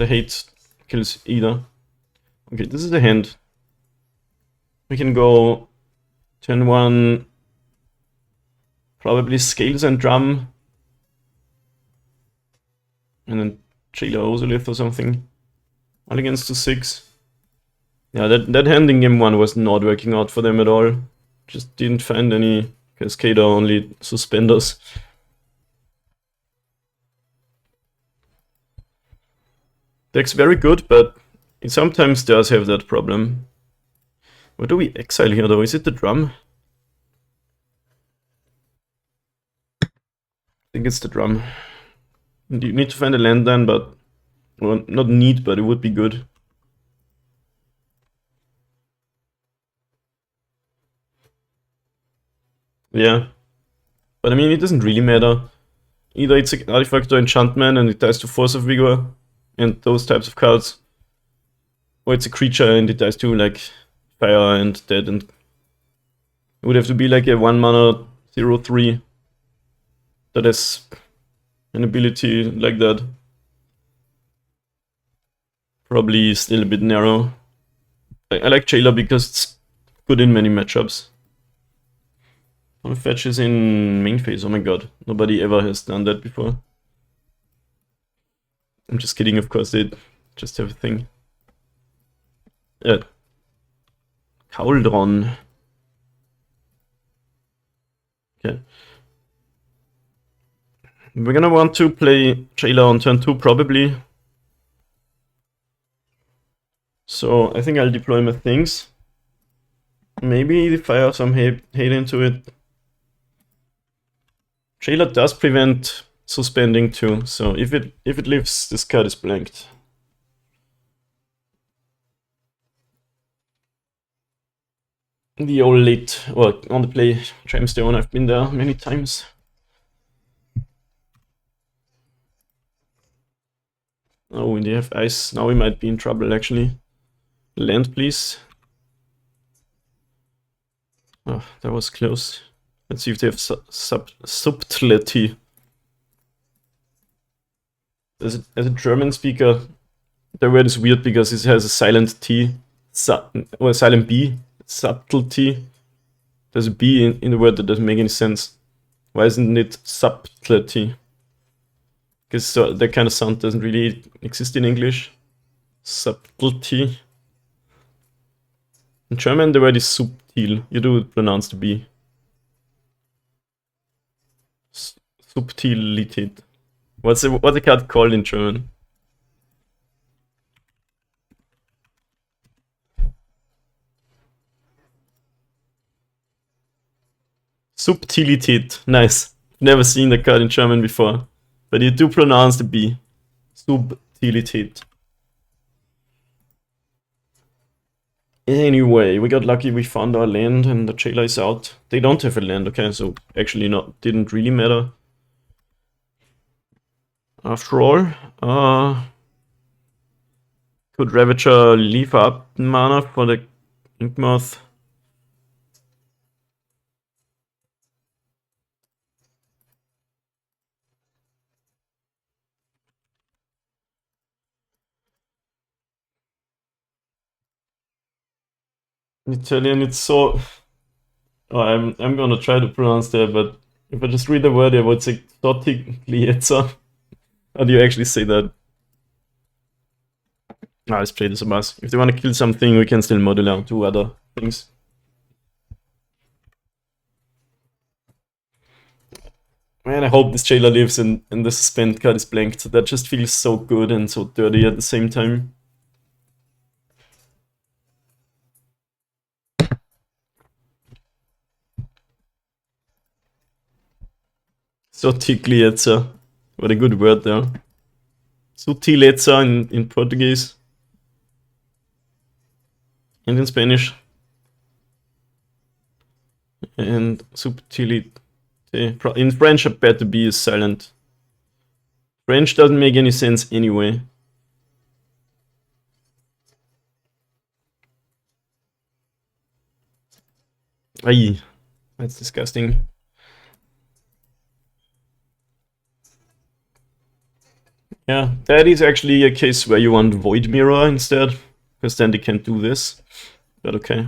Speaker 1: hate kills either. Okay, this is the hand. We can go turn 1, probably Scales and Drum. And then Jailer Ozolith or something. All against the 6. Yeah, that hand in game 1 was not working out for them at all. Just didn't find any Cascader, only Suspenders. Deck's very good, but it sometimes does have that problem. What do we exile here though? Is it the drum? I think it's the drum. You need to find a land then, but... Well, not need, but it would be good. Yeah. But I mean, it doesn't really matter. Either it's an artifact or enchantment and it dies to Force of Vigor and those types of cards. Or it's a creature and it dies to like Fire and Dead, and it would have to be like a 1 mana 0/3. that has an ability like that. Probably still a bit narrow. I like Jailer because it's good in many matchups. All fetches in main phase, oh my god. Nobody ever has done that before. I'm just kidding, of course, they just have a thing. Cauldron. Okay. We're gonna want to play Jailer on turn 2 probably. So I think I'll deploy my things. Maybe fire some hate into it. Jailer does prevent suspending too, so if it lives, this card is blanked. The old late, or on the play, Tramstone, I've been there many times. Oh, they have ice. Now we might be in trouble, actually. Land, please. Oh, that was close. Let's see if they have subtlety. As a German speaker, the word is weird because it has a silent T, or a silent B, subtlety. There's a B in the word that doesn't make any sense. Why isn't it subtlety? Because that kind of sound doesn't really exist in English. Subtlety. In German, the word is subtil. You do pronounce the B. Subtilität. What's the card called in German? Subtilität. Nice. Never seen the card in German before. But you do pronounce the B. Subtilität. Anyway, we got lucky, we found our land and the Jailer is out. They don't have a land, okay, so actually didn't really matter. After all, could Ravager leave up mana for the Inkmoth? In Italian, it's so... Oh, I'm gonna try to pronounce that, but if I just read the word, I would say Totigliezza. How do you actually say that? Let's play this a mass. If they want to kill something, we can still modular do other things. Man, I hope this Jailer lives and the suspend card is blanked. That just feels so good and so dirty at the same time. Sotigliezza. What a good word there. Sutileza in Portuguese. And in Spanish. And subtility. In French, I bet the B is silent. French doesn't make any sense anyway. Aye, that's disgusting. Yeah, that is actually a case where you want Void Mirror instead, because then they can't do this. But okay.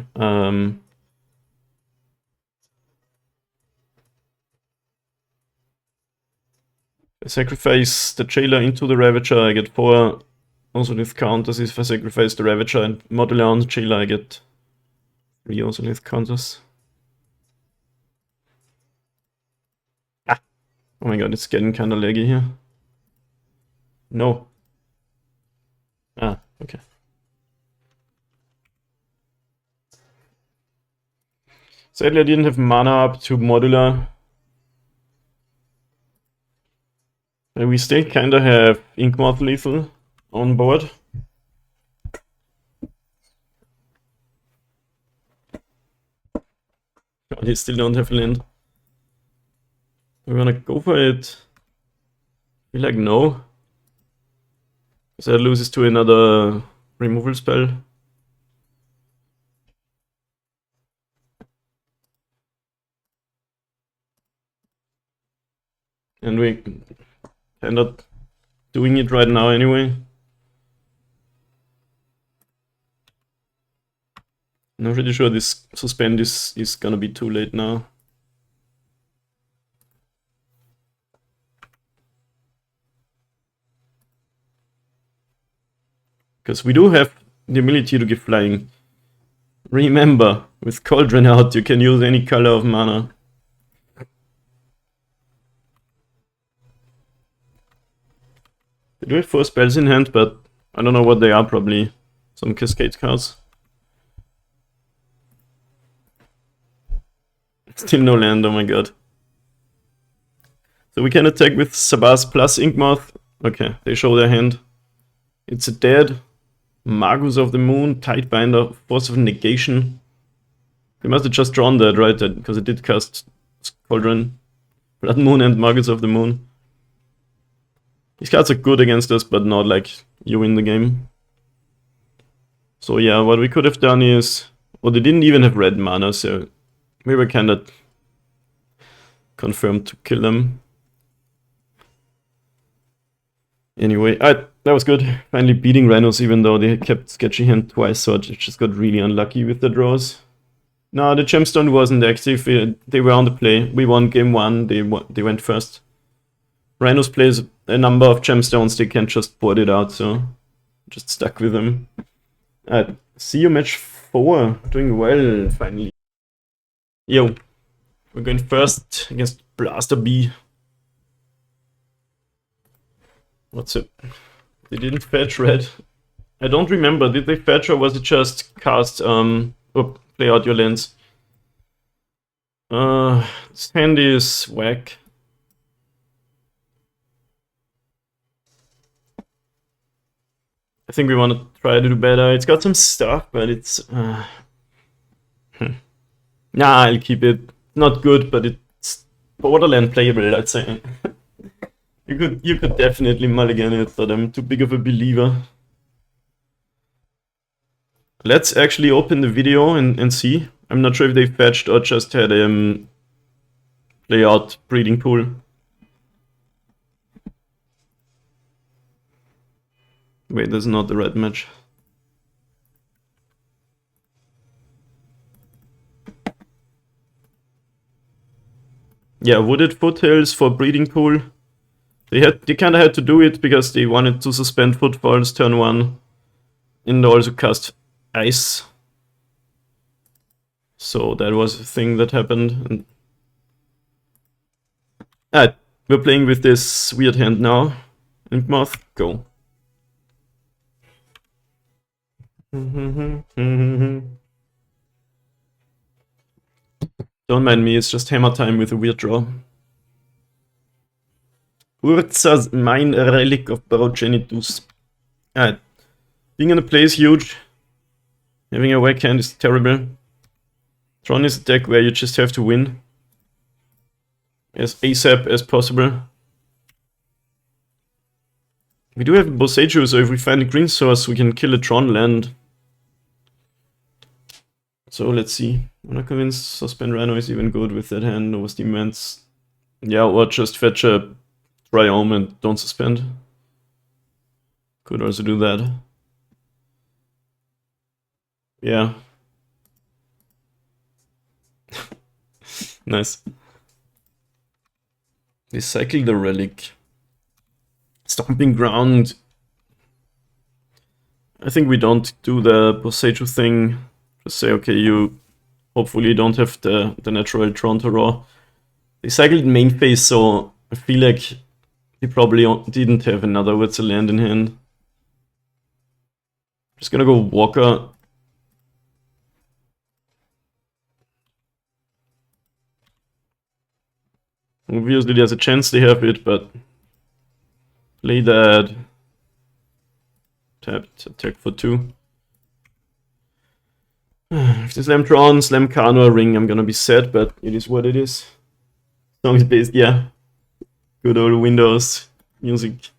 Speaker 1: I sacrifice the Jailer into the Ravager, I get 4 Ozolith counters. If I sacrifice the Ravager and Modular on the Jailer, I get 3 Ozolith counters. Ah! Oh my god, it's getting kinda laggy here. No. Ah, okay. Sadly, I didn't have mana up to Modular. We still kinda have Inkmoth Lethal on board. God, they still don't have land. We're gonna go for it. I feel like no. So that loses to another removal spell. And we kind of doing it right now anyway. I'm pretty sure this suspend is gonna be too late now. Because we do have the ability to give flying. Remember, with Cauldron out, you can use any color of mana. They do have 4 spells in hand, but I don't know what they are, probably some Cascade cards. Still no land, oh my god. So we can attack with Sabas plus Inkmoth. Okay, they show their hand. It's a dead. Magus of the Moon, Tidebinder, Force of Negation. They must have just drawn that, right? Because it did cast Cauldron, Blood Moon, and Magus of the Moon. These cards are good against us, but not like you win the game. So yeah, what we could have done is... Well, they didn't even have red mana, so we were kind of confirmed to kill them. Anyway, that was good. Finally beating Rhinos, even though they kept sketchy hand twice, so I just got really unlucky with the draws. No, the Gemstone wasn't active. They were on the play. We won game 1. They went first. Rhinos plays a number of Gemstones. They can't just board it out, so just stuck with them. See you match 4. Doing well, finally. Yo, we're going first against Blaster B. What's up? They didn't fetch red. I don't remember. Did they fetch or was it just cast? Play out your lands. This hand is whack. I think we want to try to do better. It's got some stuff, but it's... Nah, I'll keep it. Not good, but it's borderland playable, I'd say. You could definitely mulligan it, but I'm too big of a believer. Let's actually open the video and see. I'm not sure if they fetched or just had play out breeding pool. Wait, that's not the red match. Yeah, Wooded Foothills for breeding pool. They kind of had to do it because they wanted to suspend Footfalls turn 1 and also cast Ice. So that was a thing that happened. And we're playing with this weird hand now. Inkmoth, go. Don't mind me, it's just hammer time with a weird draw. Urza's Mine Relic of Progenitus. Being in a play is huge. Having a whack hand is terrible. Tron is a deck where you just have to win as ASAP as possible. We do have a Boseiju, so if we find a green source, we can kill a Tron land. So let's see. I'm not convinced Suspend Rhino is even good with that hand. Over Demands. Yeah, or just fetch a Triome and don't suspend. Could also do that. Yeah. Nice. They cycle the Relic. Stomping Ground. I think we don't do the Boseiju thing. Just say, okay, you hopefully don't have the natural Tron to raw. They cycled main phase, so I feel like he probably didn't have another Wurzel land in hand. Just gonna go Walker. Obviously there's a chance they have it, but play that. Tapped, attack for 2. If they slam Tron, slam Kano or Ring, I'm gonna be sad, but it is what it is. Song is based, yeah. Good old Windows music.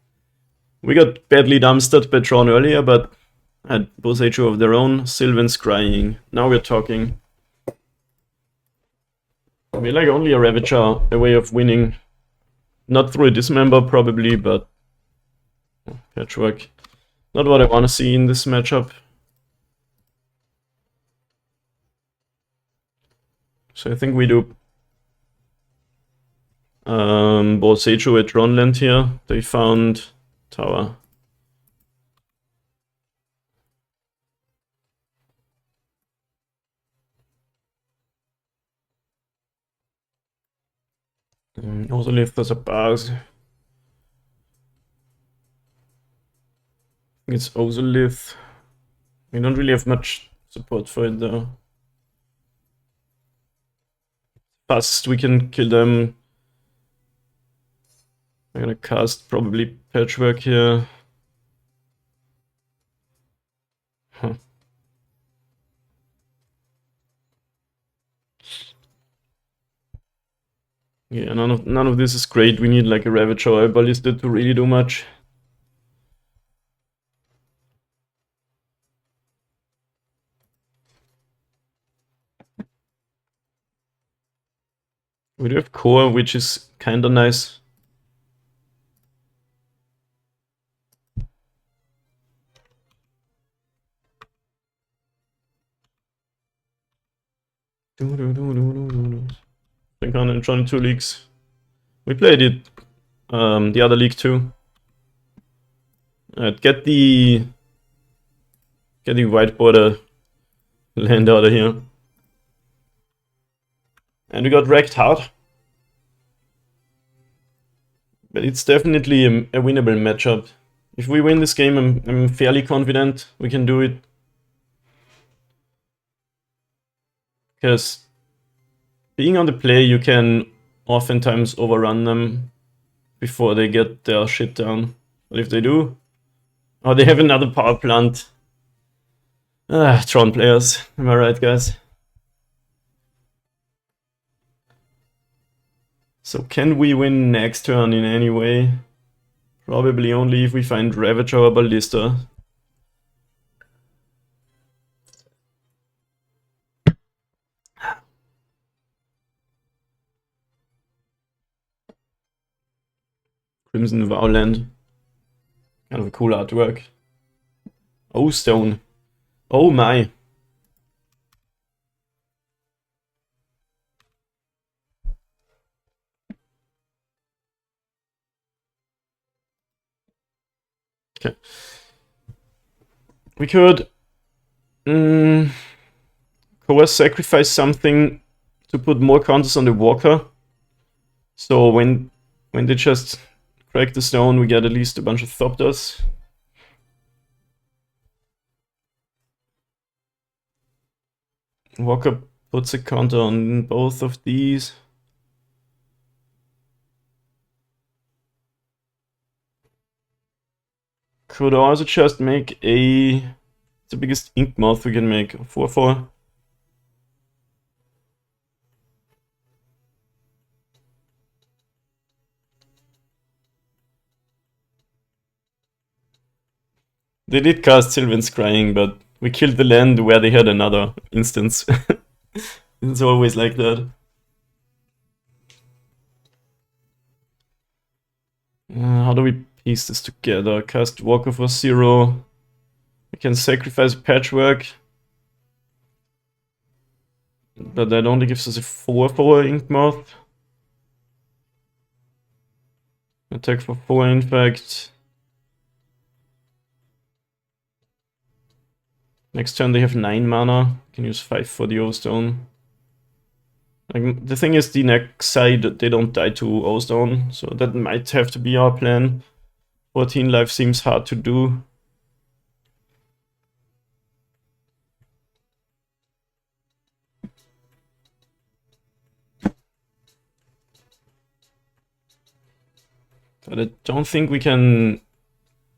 Speaker 1: We got badly dumpstered by Tron earlier, but had Boseiju of their own. Sylvan's crying. Now we're talking. We're like only a Ravager away of winning. Not through a dismember probably, but patchwork. Not what I want to see in this matchup. So I think we do Bolsejo at Tron land here. They found tower. Also live as a bars. It's Ozolith. We don't really have much support for it though. Fast we can kill them. I'm gonna cast probably Patchwork here. Huh. Yeah, none of this is great. We need like a Ravager or a Ballista to really do much. We do have Core, which is kinda nice. Think on and Tron 2 leagues. We played it the other league too. Get the white border land out of here. And we got wrecked hard. But it's definitely a winnable matchup. If we win this game, I'm fairly confident we can do it. Because being on the play, you can oftentimes overrun them before they get their shit down. But if they do... Oh, they have another power plant. Tron players. Am I right, guys? So can we win next turn in any way? Probably only if we find Ravager or Ballista. Crimson Vowland. Kind of a cool artwork. Oh, stone. Oh my. Okay. We could coerce sacrifice something to put more counters on the walker. So when they just crack the stone, we get at least a bunch of Thopters. Walker puts a counter on both of these. Could also just make it's the biggest ink mouth we can make, 4/4. They did cast Sylvan's Crying, but we killed the land where they had another instance. It's always like that. How do we piece this together? Cast Walker for 0. We can sacrifice Patchwork. But that only gives us a 4/4 Inkmoth. Attack for 4, in fact. Next turn they have 9 mana. Can use 5 for the O-Stone. Like, the thing is, the next side, they don't die to O-Stone, so that might have to be our plan. 14 life seems hard to do. But I don't think we can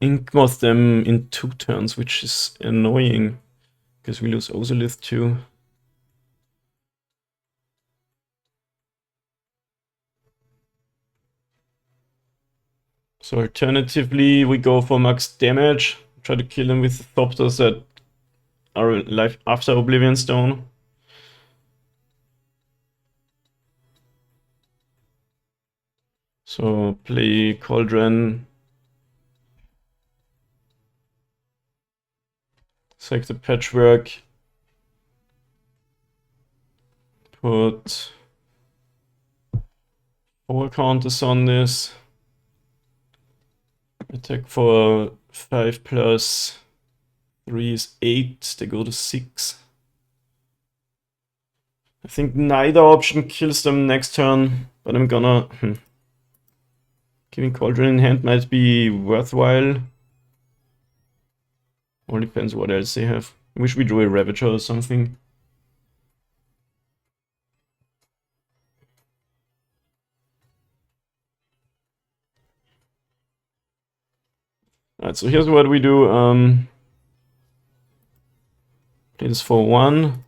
Speaker 1: Inkmoth them in 2 turns, which is annoying. Because we lose Ozolith too. So alternatively, we go for max damage. Try to kill them with Thopters that are alive after Oblivion Stone. So play Cauldron. Select the Patchwork. Put 4 counters on this. Attack for 5 plus 3 is 8. They go to 6. I think neither option kills them next turn, but I'm gonna... Giving Cauldron in hand might be worthwhile. All depends what else they have. I wish we drew a Ravager or something. Alright, so here's what we do. Play this for 1.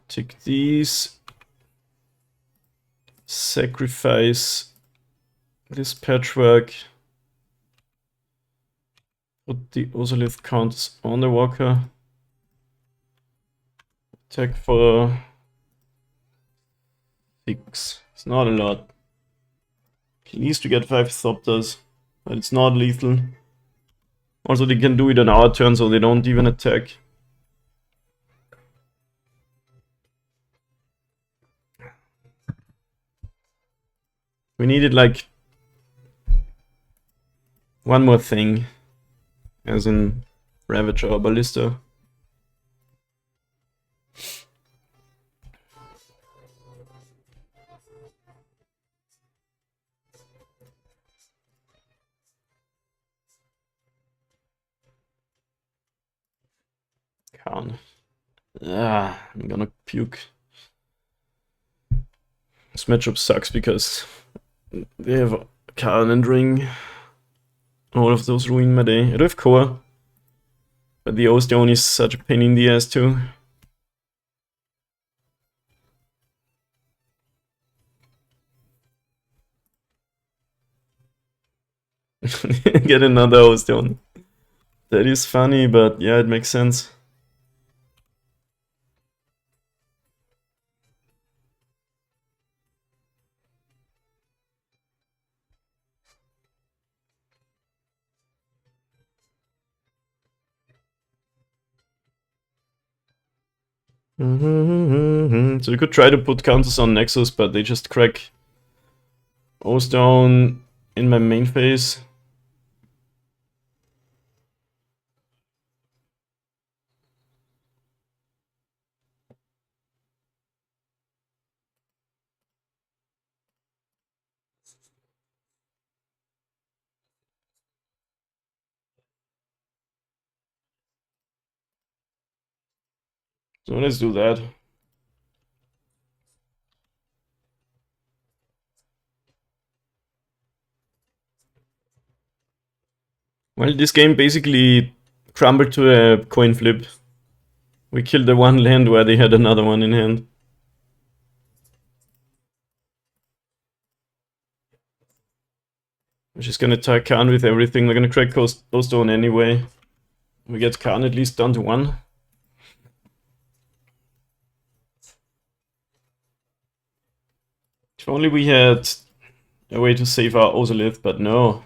Speaker 1: Take these. Sacrifice this Patchwork. Put the Ozolith counters on the Walker. Attack for 6. It's not a lot. At least we get 5 Thopters, but it's not lethal. Also, they can do it on our turn, so they don't even attack. We needed like one more thing, as in Ravager or Ballista. Karn. I'm gonna puke. This matchup sucks because they have Karn and Ring. All of those ruin my day. I do have Core, but the O-Stone is such a pain in the ass too. Get another O-Stone. That is funny, but yeah, it makes sense. So you could try to put counters on Nexus, but they just crack O-Stone in my main phase. So let's do that. Well, this game basically crumbled to a coin flip. We killed the one land where they had another one in hand. We're just gonna attack Karn with everything. We're gonna crack O-Stone anyway. We get Karn at least down to 1. If only we had a way to save our Ozolith, but no.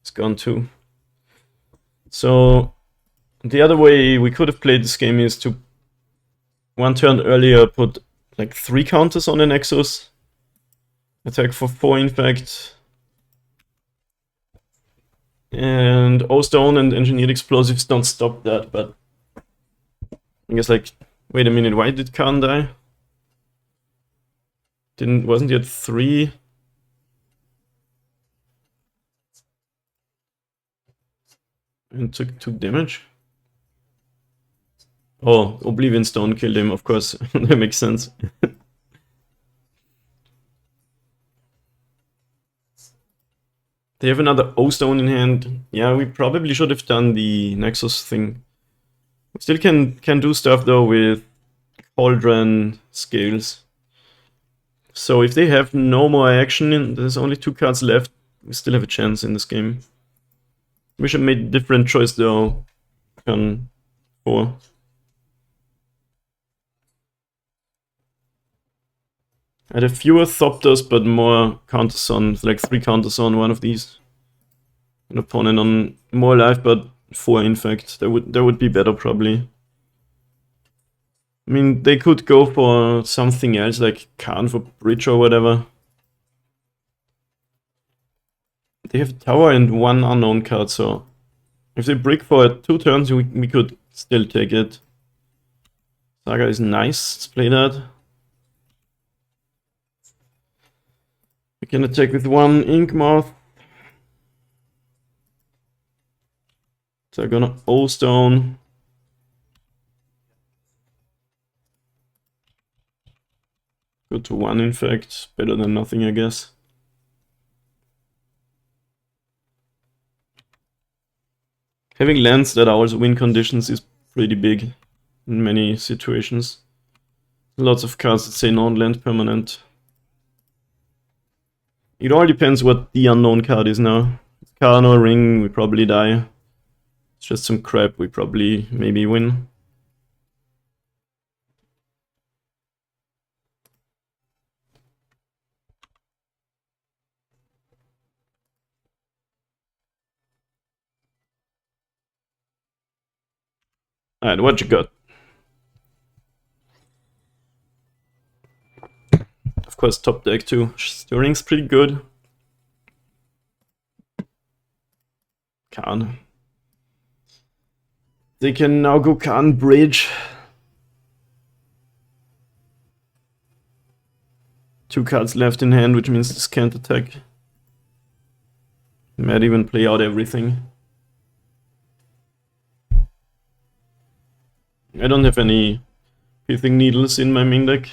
Speaker 1: It's gone too. So the other way we could have played this game is to one turn earlier put like 3 counters on the Nexus. Attack for 4 in fact. And O-Stone and Engineered Explosives don't stop that, but I guess like, wait a minute, why did Karn die? Wasn't he at 3? And took damage? Oh, Oblivion Stone killed him, of course. That makes sense. They have another O-Stone in hand. Yeah, we probably should have done the Nexus thing. We still can do stuff though with Cauldron scales. So if they have no more action, and there's only 2 cards left, we still have a chance in this game. We should make a different choice though. Turn 4. I'd have fewer Thopters, but more counters on, like 3 counters on one of these. An opponent on more life, but 4 in fact. That would be better probably. I mean, they could go for something else, like Khan for bridge or whatever. They have tower and 1 unknown card, so if they brick for 2 turns, we could still take it. Saga is nice, let's play that. We can attack with 1 Inkmoth. So I'm gonna O-Stone. Go to 1 in fact, better than nothing I guess. Having lands that are also win conditions is pretty big in many situations. Lots of cards that say non-land permanent. It all depends what the unknown card is now. Khan or Ring, we probably die. It's just some crap, we probably maybe win. Alright, what you got? Of course, top deck too. Stirring's pretty good. Khan. They can now go Khan bridge. 2 cards left in hand, which means this can't attack. Might even play out everything. I don't have any pithing needles in my main deck.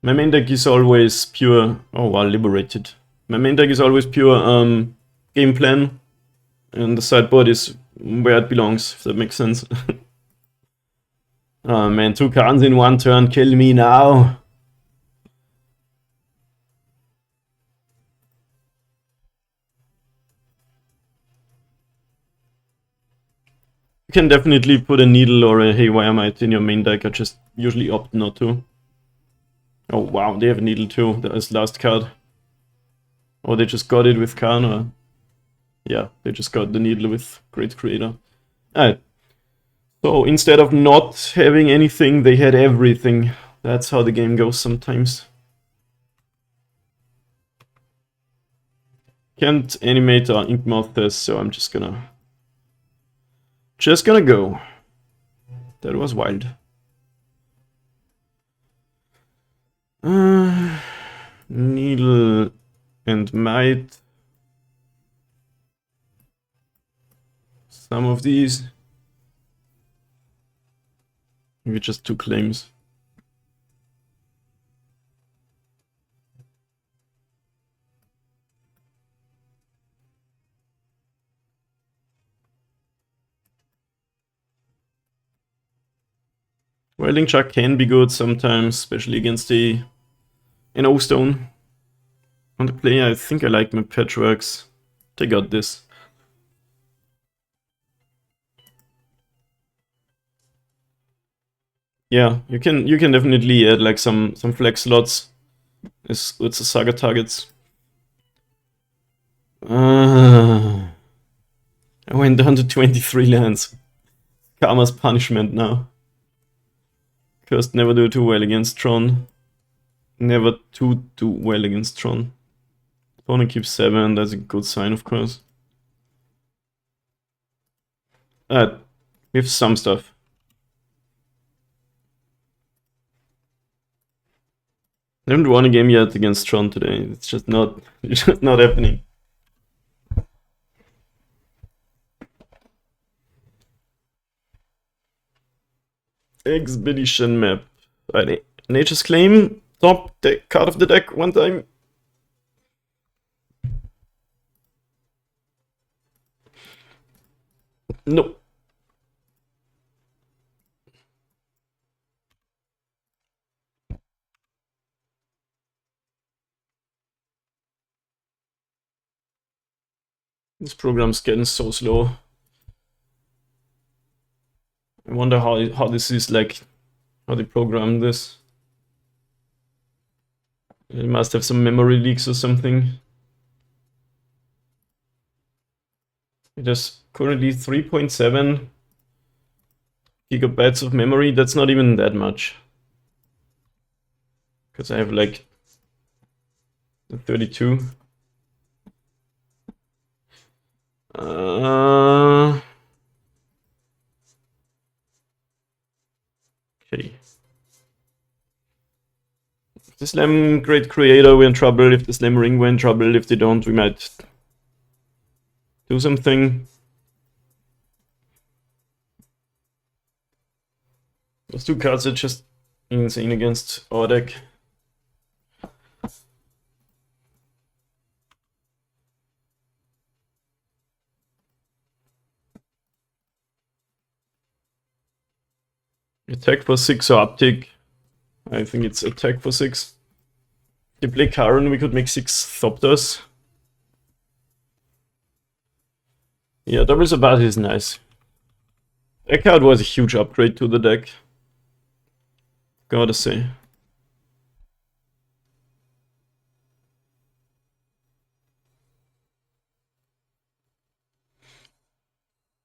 Speaker 1: My main deck is always pure... Oh wow, liberated. My main deck is always pure game plan. And the sideboard is where it belongs, if that makes sense. Oh man, 2 cards in 1 turn, kill me now! You can definitely put a needle or a haywire might in your main deck, I just usually opt not to. Oh wow, they have a needle too, that is last card. Or they just got it with Khan, or... Yeah, they just got the needle with Great Creator. Alright. So instead of not having anything, they had everything. That's how the game goes sometimes. Can't animate our Inkmoth test, so I'm just gonna go. That was wild. Needle and might. Some of these. Maybe just 2 claims. Welding Chuck can be good sometimes, especially against an O-Stone. On the play, I think I like my Patchworks. They got this. Yeah, you can definitely add like some flex slots with the Saga targets. I went down to 23 lands. Karma's punishment now. Cursed never do too well against Tron. Never do well against Tron. Opponent keeps 7, that's a good sign of course. We have some stuff. I haven't won a game yet against Tron today. It's just not happening. Expedition map. Nature's Claim, top deck card of the deck one time. No. This program's getting so slow. I wonder how this is like, how they program this. It must have some memory leaks or something. It has currently 3.7 gigabytes of memory. That's not even that much. Because I have like 32. Okay. If the Slam Great Creator we're in trouble, if the Slam Ring we're in trouble, if they don't, we might do something. Those two cards are just insane against our deck. Attack for 6 or uptick. I think it's attack for 6. If they play Karen, we could make 6 Thopters. Yeah, double Sabat is nice. That card was a huge upgrade to the deck. Gotta say.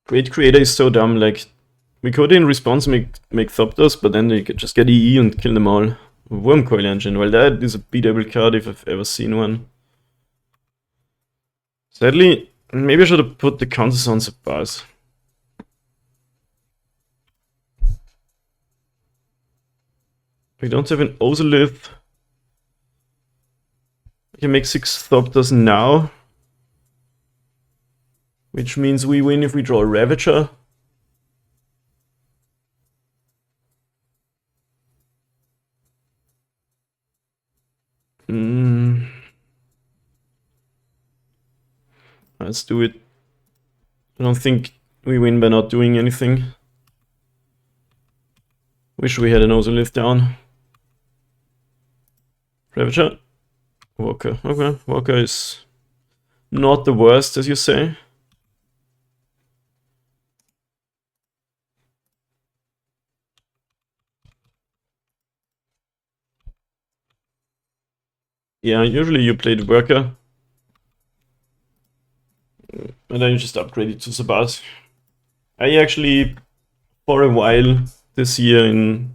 Speaker 1: Great Creator is so dumb, like, we could in response make Thopters, but then they could just get EE and kill them all. Wormcoil Engine, well that is a beatable card if I've ever seen one. Sadly, maybe I should have put the counters on Sabaz. We don't have an Ozolith. We can make 6 Thopters now. Which means we win if we draw a Ravager. Let's do it. I don't think we win by not doing anything. Wish we had an Ozolith down. Ravager. Walker. Okay, Walker is not the worst, as you say. Yeah, usually you play the Worker. And then you just upgrade it to Sabaz. I actually, for a while this year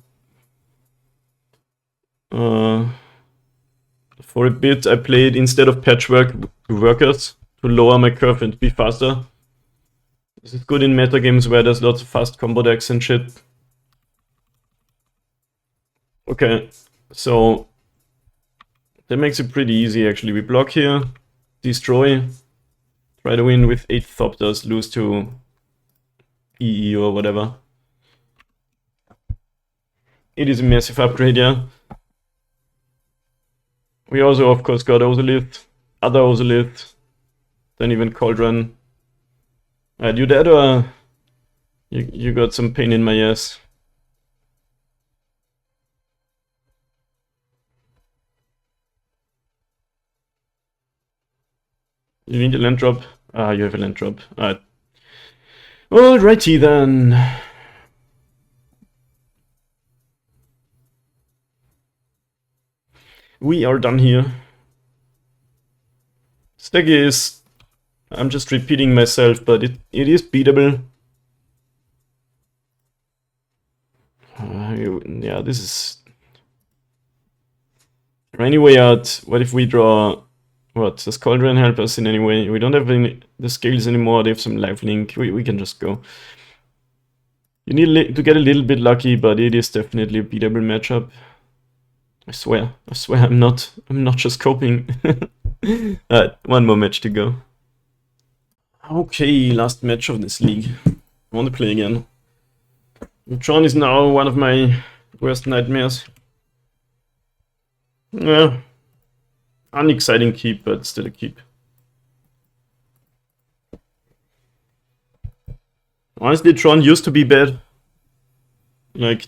Speaker 1: for a bit, I played instead of Patchwork Workers to lower my curve and be faster. This is good in meta games where there's lots of fast combo decks and shit. Okay, so that makes it pretty easy actually. We block here, destroy, try to win with 8 Thopters, lose to EE or whatever. It is a massive upgrade, yeah. We also, of course, got Ozolith, other Ozolith, then even Cauldron. You dead or you got some pain in my ass? You need a land drop? Ah, you have a land drop. Alright. Alrighty then. We are done here. This deck is... I'm just repeating myself, but it is beatable. Yeah, this is... Any way out, what if we draw... What, does Cauldron help us in any way? We don't have the scales anymore, they have some lifelink, we can just go. You need to get a little bit lucky, but it is definitely a beatable matchup. I swear, I'm not just coping. Alright, one more match to go. Okay, last match of this league. I want to play again. Tron is now one of my worst nightmares. Yeah. Unexciting keep, but still a keep. Honestly, Tron used to be bad. Like,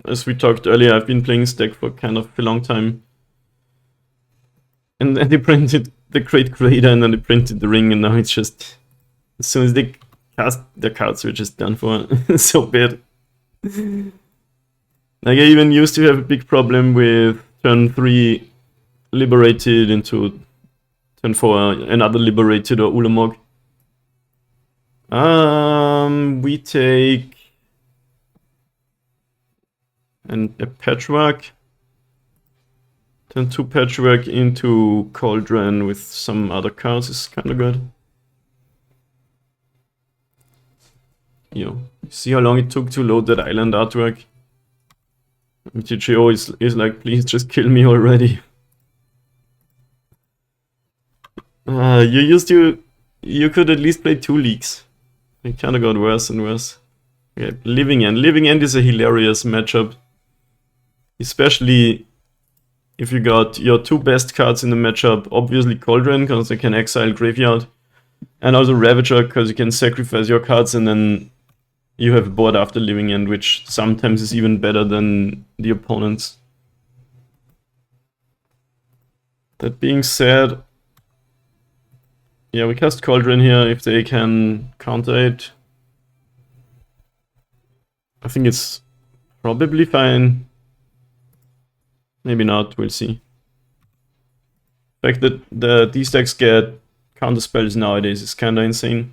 Speaker 1: as we talked earlier, I've been playing this deck for kind of a long time. And then they printed the Great Creator and then they printed the Ring, and now it's just... As soon as they cast the cards, we're just done for. So bad. Like, I even used to have a big problem with turn 3 Liberated into turn 4 another Liberated or Ulamog. We take a Patchwork. Turn 2 Patchwork into Cauldron with some other cards is kind of good. Yo, see how long it took to load that island artwork? MTGO is like, please just kill me already. You could at least play 2 leagues. It kinda got worse and worse. Okay, Living End. Living End is a hilarious matchup. Especially if you got your 2 best cards in the matchup. Obviously Cauldron, because they can exile Graveyard. And also Ravager, because you can sacrifice your cards and then you have a board after Living End, which sometimes is even better than the opponent's. That being said, yeah, we cast Cauldron here if they can counter it. I think it's probably fine. Maybe not, we'll see. The fact that these decks get counter spells nowadays is kinda insane.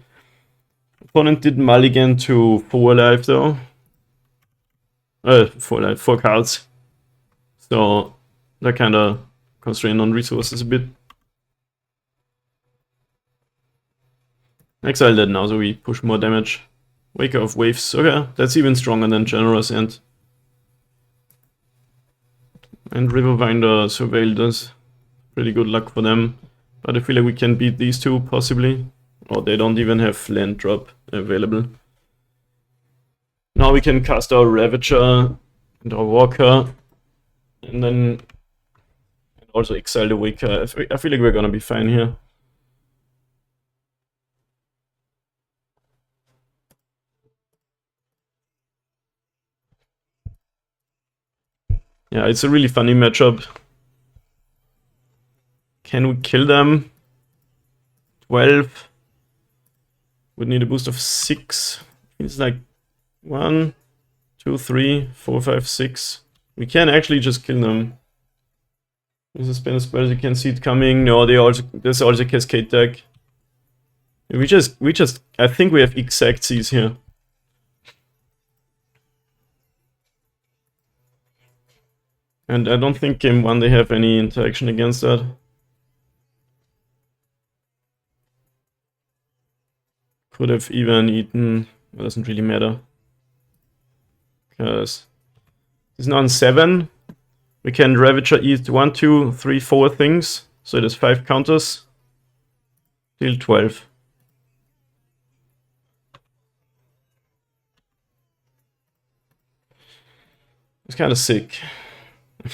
Speaker 1: Opponent did mulligan to 4 life though. 4 life, 4 cards. So they're kinda constrained on resources a bit. Exile that now so we push more damage. Waker of Waves, okay, that's even stronger than Generous and Riverwinder Surveil does. Pretty good luck for them. But I feel like we can beat these two possibly. Or they don't even have land drop available. Now we can cast our Ravager and our Walker. And then also exile the Waker. I feel like we're gonna be fine here. Yeah, it's a really funny matchup. Can we kill them? 12. Would need a boost of 6. It's like 1, 2, 3, 4, 5, 6. We can actually just kill them. There's a spell spells, you can see it coming. No, there's also a Cascade deck. We just I think we have exact C's here. And I don't think game 1 they have any interaction against that. Could have even eaten, it doesn't really matter. Because it's now on 7. We can Ravager eat 1, 2, 3, 4 things. So it has 5 counters. Deal 12. It's kind of sick.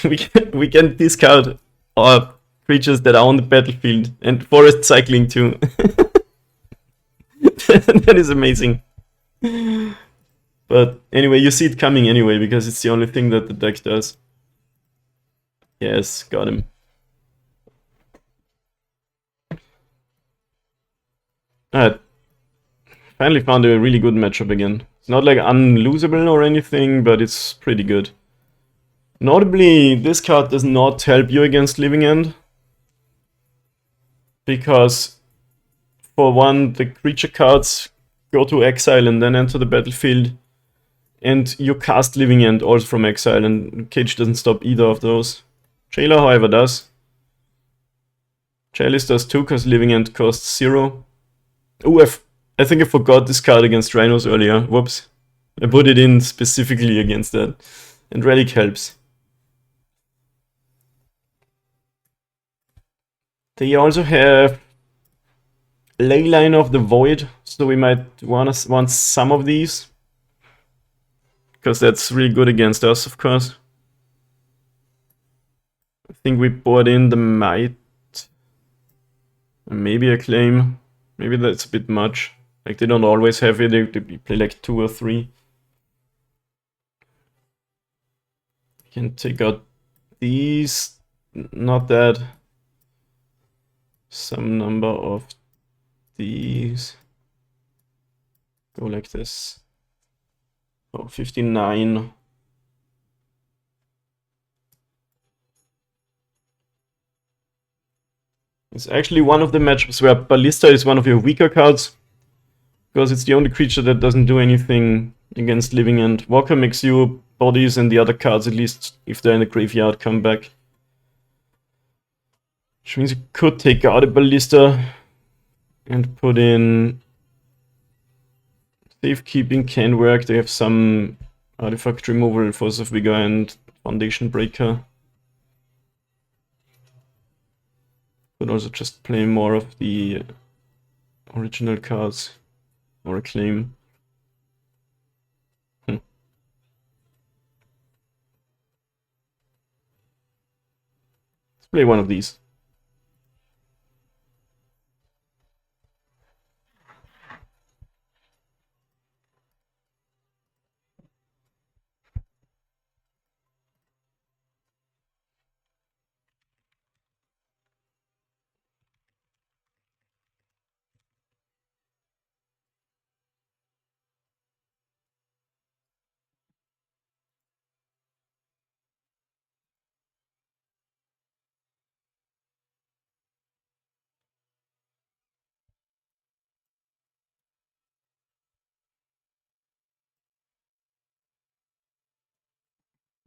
Speaker 1: we can discard our creatures that are on the battlefield and forest cycling too. That is amazing. But anyway, you see it coming anyway because it's the only thing that the deck does. Yes, got him. Alright. Finally found a really good matchup again. It's not like unlosable or anything, but it's pretty good. Notably, this card does not help you against Living End. Because, for one, the creature cards go to exile and then enter the battlefield. And you cast Living End also from exile, and Cage doesn't stop either of those. Jailer, however, does. Chalice does too, because Living End costs 0. Ooh, I think I forgot this card against Rhinos earlier. Whoops. I put it in specifically against that. And Relic helps. They also have Leyline of the Void, so we might want some of these. Because that's really good against us, of course. I think we bought in the Might. Maybe a Claim. Maybe that's a bit much. Like, they don't always have it, they play like 2 or 3. Can take out these. Not that. Some number of these. Go like this. Oh, 59. It's actually one of the matchups where Ballista is one of your weaker cards, because it's the only creature that doesn't do anything against living end. Walker makes you bodies, and the other cards, at least if they're in the graveyard, come back. Which means you could take out a Ballista and put in... Safekeeping can work. They have some artifact removal, Force of Vigor, and Foundation Breaker. Could also just play more of the original cards or a claim. Let's play one of these.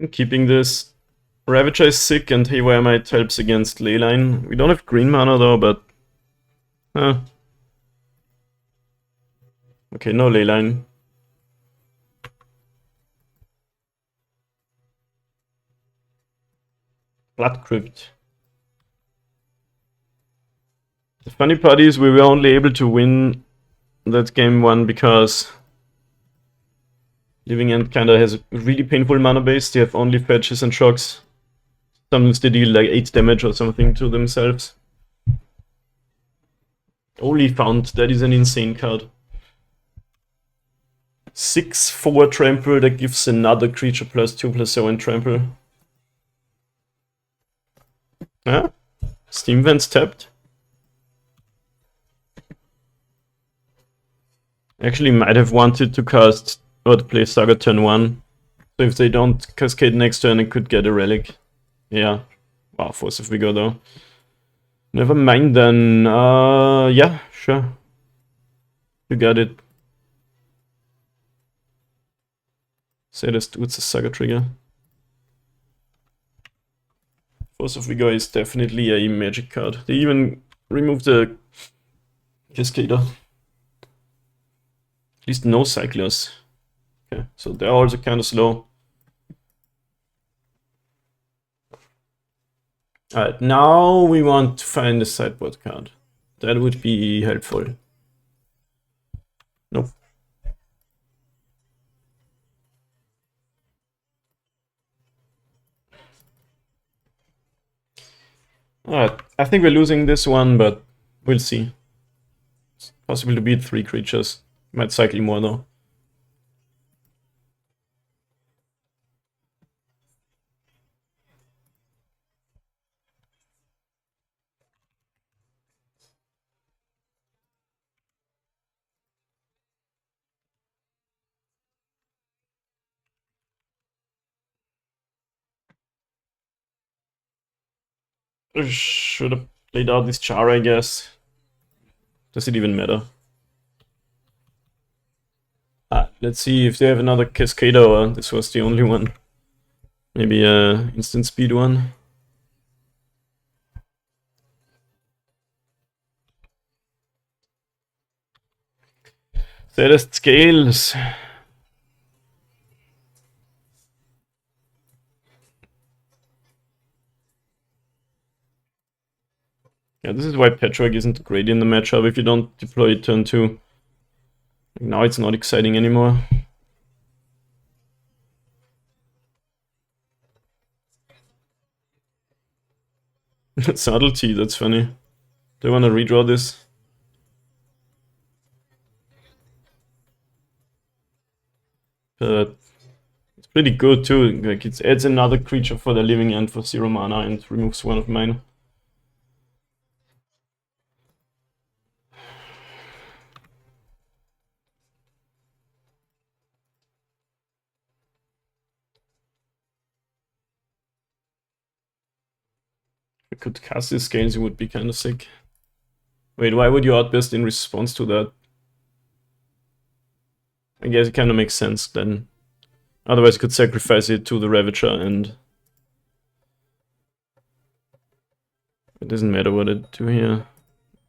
Speaker 1: I'm keeping this. Ravager is sick, and Haywire Might helps against Leyline. We don't have green mana though, but... Okay, no Leyline. Blood Crypt. The funny part is we were only able to win that game one because Living End kinda has a really painful mana base. They have only fetches and shocks. Sometimes they deal like 8 damage or something to themselves. Only Found, that is an insane card. 6/4 trample, that gives another creature +2/+0 and trample. Huh? Steam Vents tapped. Actually might have wanted to cast or to play Saga turn 1. So if they don't cascade next turn, I could get a relic. Yeah. Wow, Force of Vigor though. Never mind then. Yeah, sure. You got it. Saddest Dude's a Saga trigger. Force of Vigor is definitely a magic card. They even removed the Cascader. At least no Cyclos. Okay, so they're also kind of slow. Alright, now we want to find a sideboard card. That would be helpful. Nope. Alright, I think we're losing this one, but we'll see. It's possible to beat 3 creatures. Might cycle more though. Should have played out this Char, I guess. Does it even matter? Let's see if they have another Cascader or this was the only one. Maybe a instant speed one. Saddest Scales. Yeah, this is why Patchwork isn't great in the matchup if you don't deploy it turn 2. Now it's not exciting anymore. Subtlety, that's funny. Do I want to redraw this? But it's pretty good too. Like it adds another creature for the Living End for 0 mana and removes one of mine. If we could cast these scales, it would be kind of sick. Wait, why would you outburst in response to that? I guess it kind of makes sense then. Otherwise, you could sacrifice it to the Ravager and... It doesn't matter what I do here.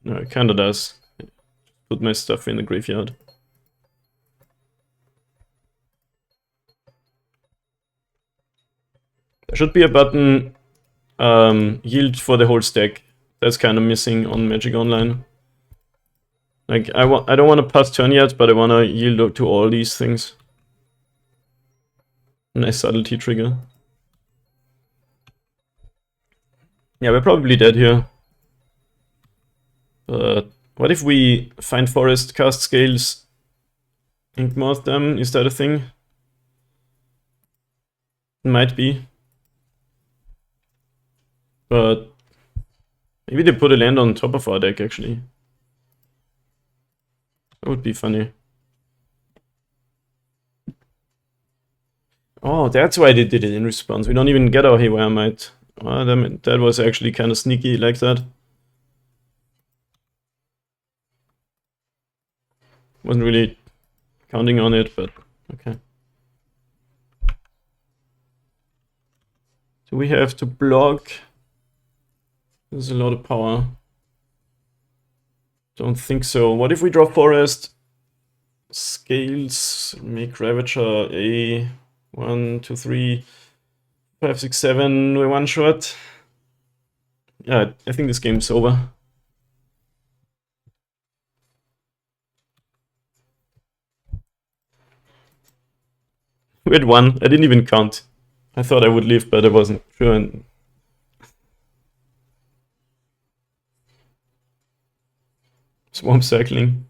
Speaker 1: No, it kinda does. Put my stuff in the graveyard. There should be a button yield for the whole stack. That's kind of missing on Magic Online. Like, I don't want to pass turn yet, but I want to yield to all these things. Nice subtlety trigger. Yeah, we're probably dead here. But what if we find forest, cast scales, inkmoth them? Is that a thing? Might be. But maybe they put a land on top of our deck, actually. That would be funny. Oh, that's why they did it in response. We don't even get our Haywire Might. Oh, that was actually kind of sneaky like that. Wasn't really counting on it, but okay. Do we have to block? There's a lot of power. Don't think so. What if we draw Forest? Scales, make Ravager a 1, 2, 3, 5, 6, 7, we one shot. Yeah, I think this game's over. We had one. I didn't even count. I thought I would leave, but I wasn't sure. And swamp cycling.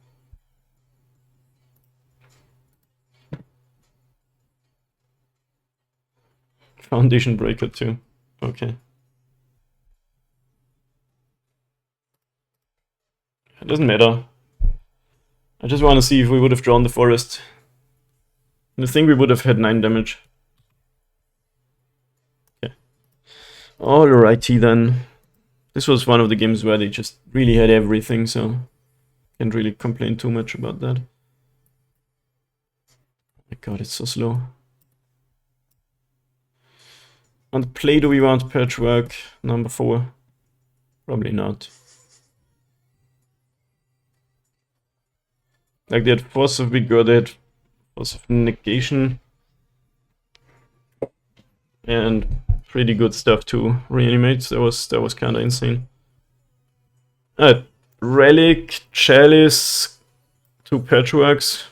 Speaker 1: Foundation breaker too. Okay. It doesn't matter. I just want to see if we would have drawn the forest. And I think we would have had 9 damage. Okay. Alrighty then. This was one of the games where they just really had everything, so can't really complain too much about that. Oh my god, it's so slow. On the play, do we want Patchwork number 4? Probably not. Like, they had Force of Vigor, they had Force of Negation. And pretty good stuff to reanimate. That was kind of insane. Relic, Chalice, 2 Patchworks.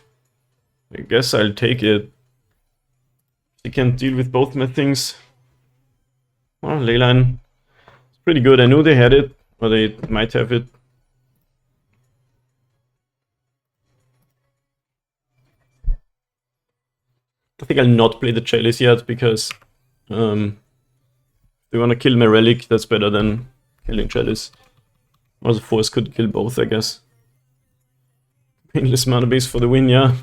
Speaker 1: I guess I'll take it. They can deal with both my things. Oh, Leyline. It's pretty good. I knew they had it, or they might have it. I think I'll not play the Chalice yet, because if they want to kill my Relic, that's better than killing Chalice. Also, Force could kill both, I guess. Painless mana base for the win, yeah.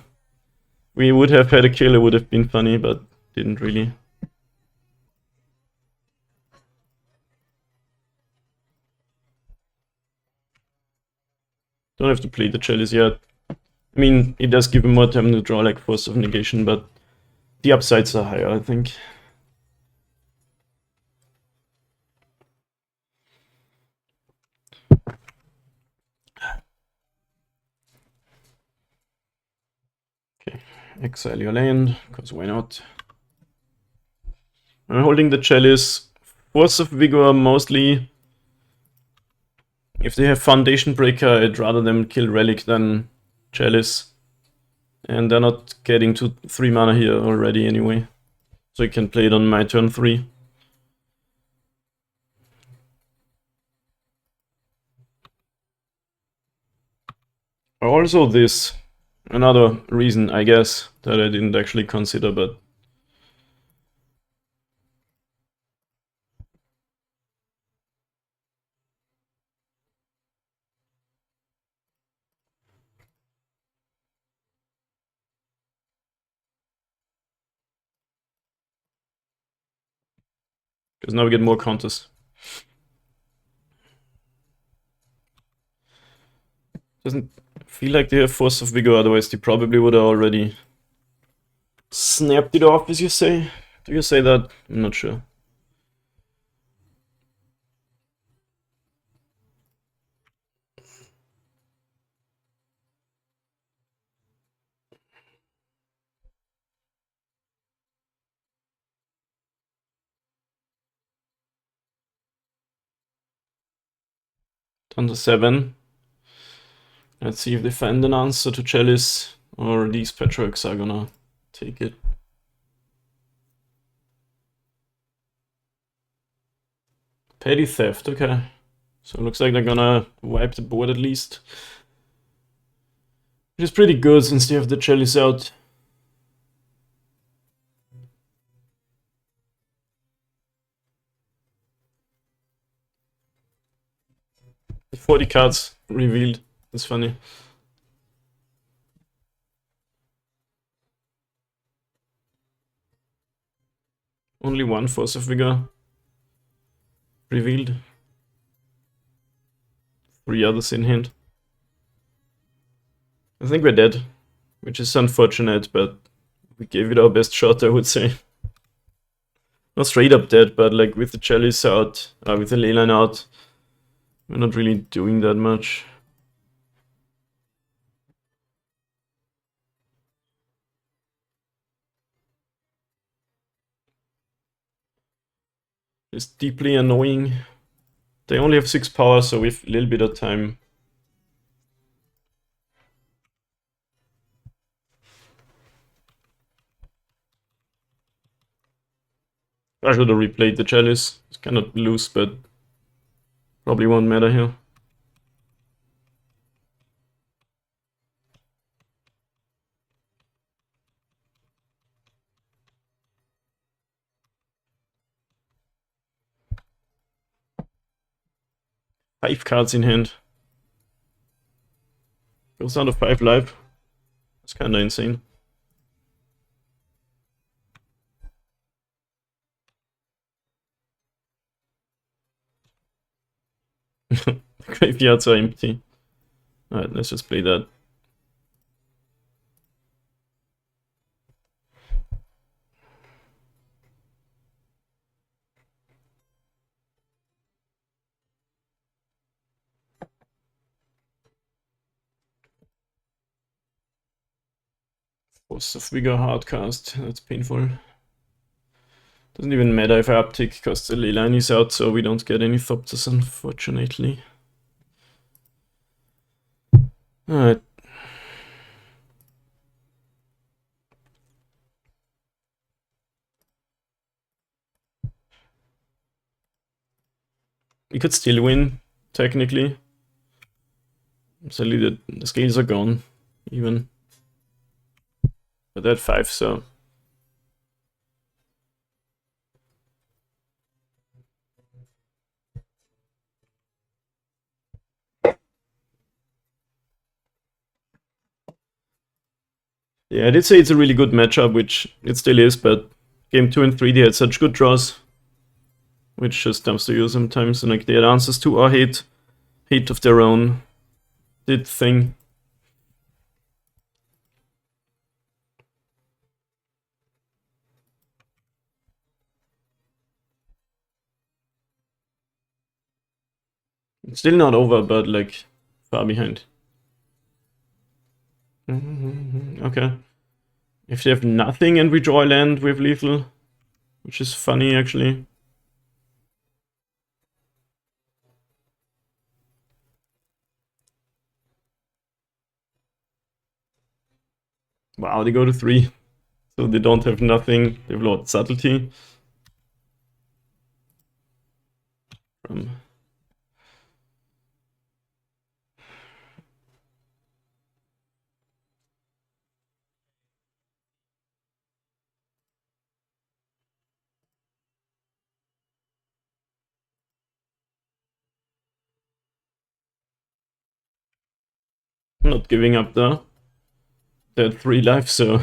Speaker 1: We would have had a kill, it would have been funny, but didn't really. Don't have to play the Chalice yet. I mean, it does give him more time to draw like Force of Negation, but the upsides are higher, I think. Okay, exile your land, because why not? I'm holding the Chalice. Force of Vigor mostly. If they have Foundation Breaker, I'd rather them kill Relic than Chalice. And they're not getting to 3 mana here already anyway. So I can play it on my turn 3. Also this, another reason I guess that I didn't actually consider, but because now we get more counters. Doesn't feel like they have Force of Vigor, otherwise they probably would have already snapped it off, as you say. Do you say that? I'm not sure. Down to 7. Let's see if they find an answer to Chalice, or these Petrarchs are gonna take it. Petty Theft, okay. So it looks like they're gonna wipe the board at least. Which is pretty good since they have the Chalice out. The 40 cards revealed. That's funny. Only one Force of Vigor revealed. 3 others in hand. I think we're dead, which is unfortunate, but we gave it our best shot, I would say. Not straight up dead, but like with the Chalice out, with the Leyline out, we're not really doing that much. It's deeply annoying. They only have 6 power, so we have a little bit of time. I should have replayed the Chalice. It's kind of loose, but probably won't matter here. Five cards in hand. Goes down to 5 life. It's kinda insane. The graveyards are empty. Alright, let's just play that. Force of Vigor hardcast. That's painful. Doesn't even matter if I uptick because the Leyline is out, so we don't get any Thopters, unfortunately. Alright. We could still win, technically. Sadly, the scales are gone, even. But they're at 5, so... Yeah, I did say it's a really good matchup, which it still is, but game 2 and 3 they had such good draws, which just dumps to you sometimes, and like they had answers to our hate of their own, did thing. It's still not over, but like far behind. Okay. If they have nothing and we draw a land with lethal, which is funny actually. Wow, they go to 3. So they don't have nothing. They've lost subtlety. I'm not giving up though. They're at 3 life, so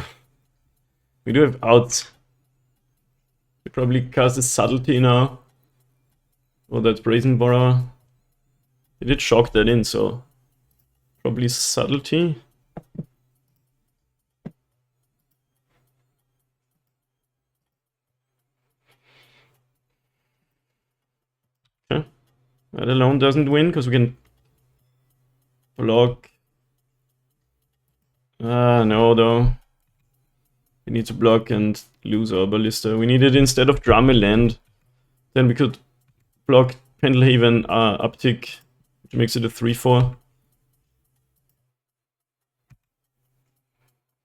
Speaker 1: we do have outs. We probably cast a subtlety now. Oh, that's Brazen Borrower. He did shock that in, so Probably subtlety. Okay. That alone doesn't win because we can block. No, though. We need to block and lose our ballista. We need it instead of drum a land. Then we could block Pendelhaven uptick, which makes it a 3-4.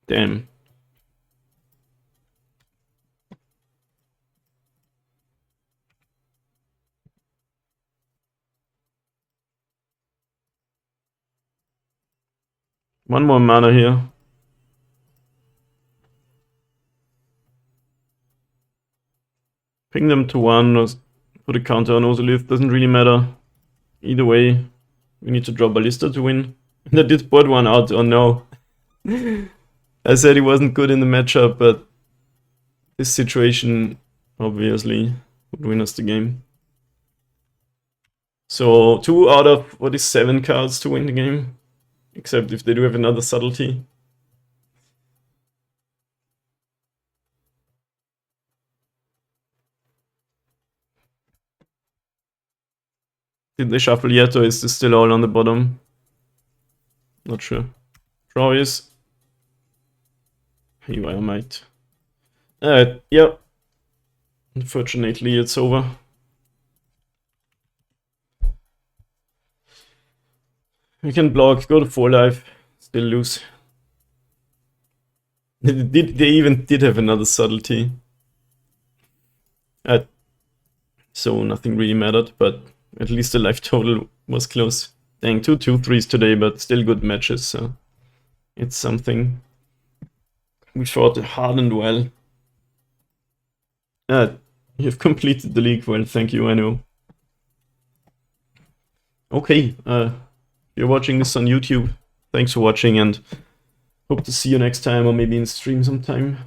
Speaker 1: Damn. One more mana here. Ping them to 1 or put a counter on Ozolith, doesn't really matter. Either way, we need to draw Ballista to win. And I did board one out, oh no. I said he wasn't good in the matchup, but this situation obviously would win us the game. So 2 out of, what is 7 cards to win the game? Except if they do have another subtlety. Did they shuffle yet, or is this still all on the bottom? Not sure. Draw is... Haywire might. Yeah. Unfortunately, it's over. We can block, go to 4 life, still lose. They even did have another subtlety. So nothing really mattered, but at least the life total was close. Dang, 2 2-3s today, but still good matches, so it's something. We fought Hardened well. You've completed the league well, thank you, I know. Okay, you're watching this on YouTube. Thanks for watching and hope to see you next time or maybe in stream sometime.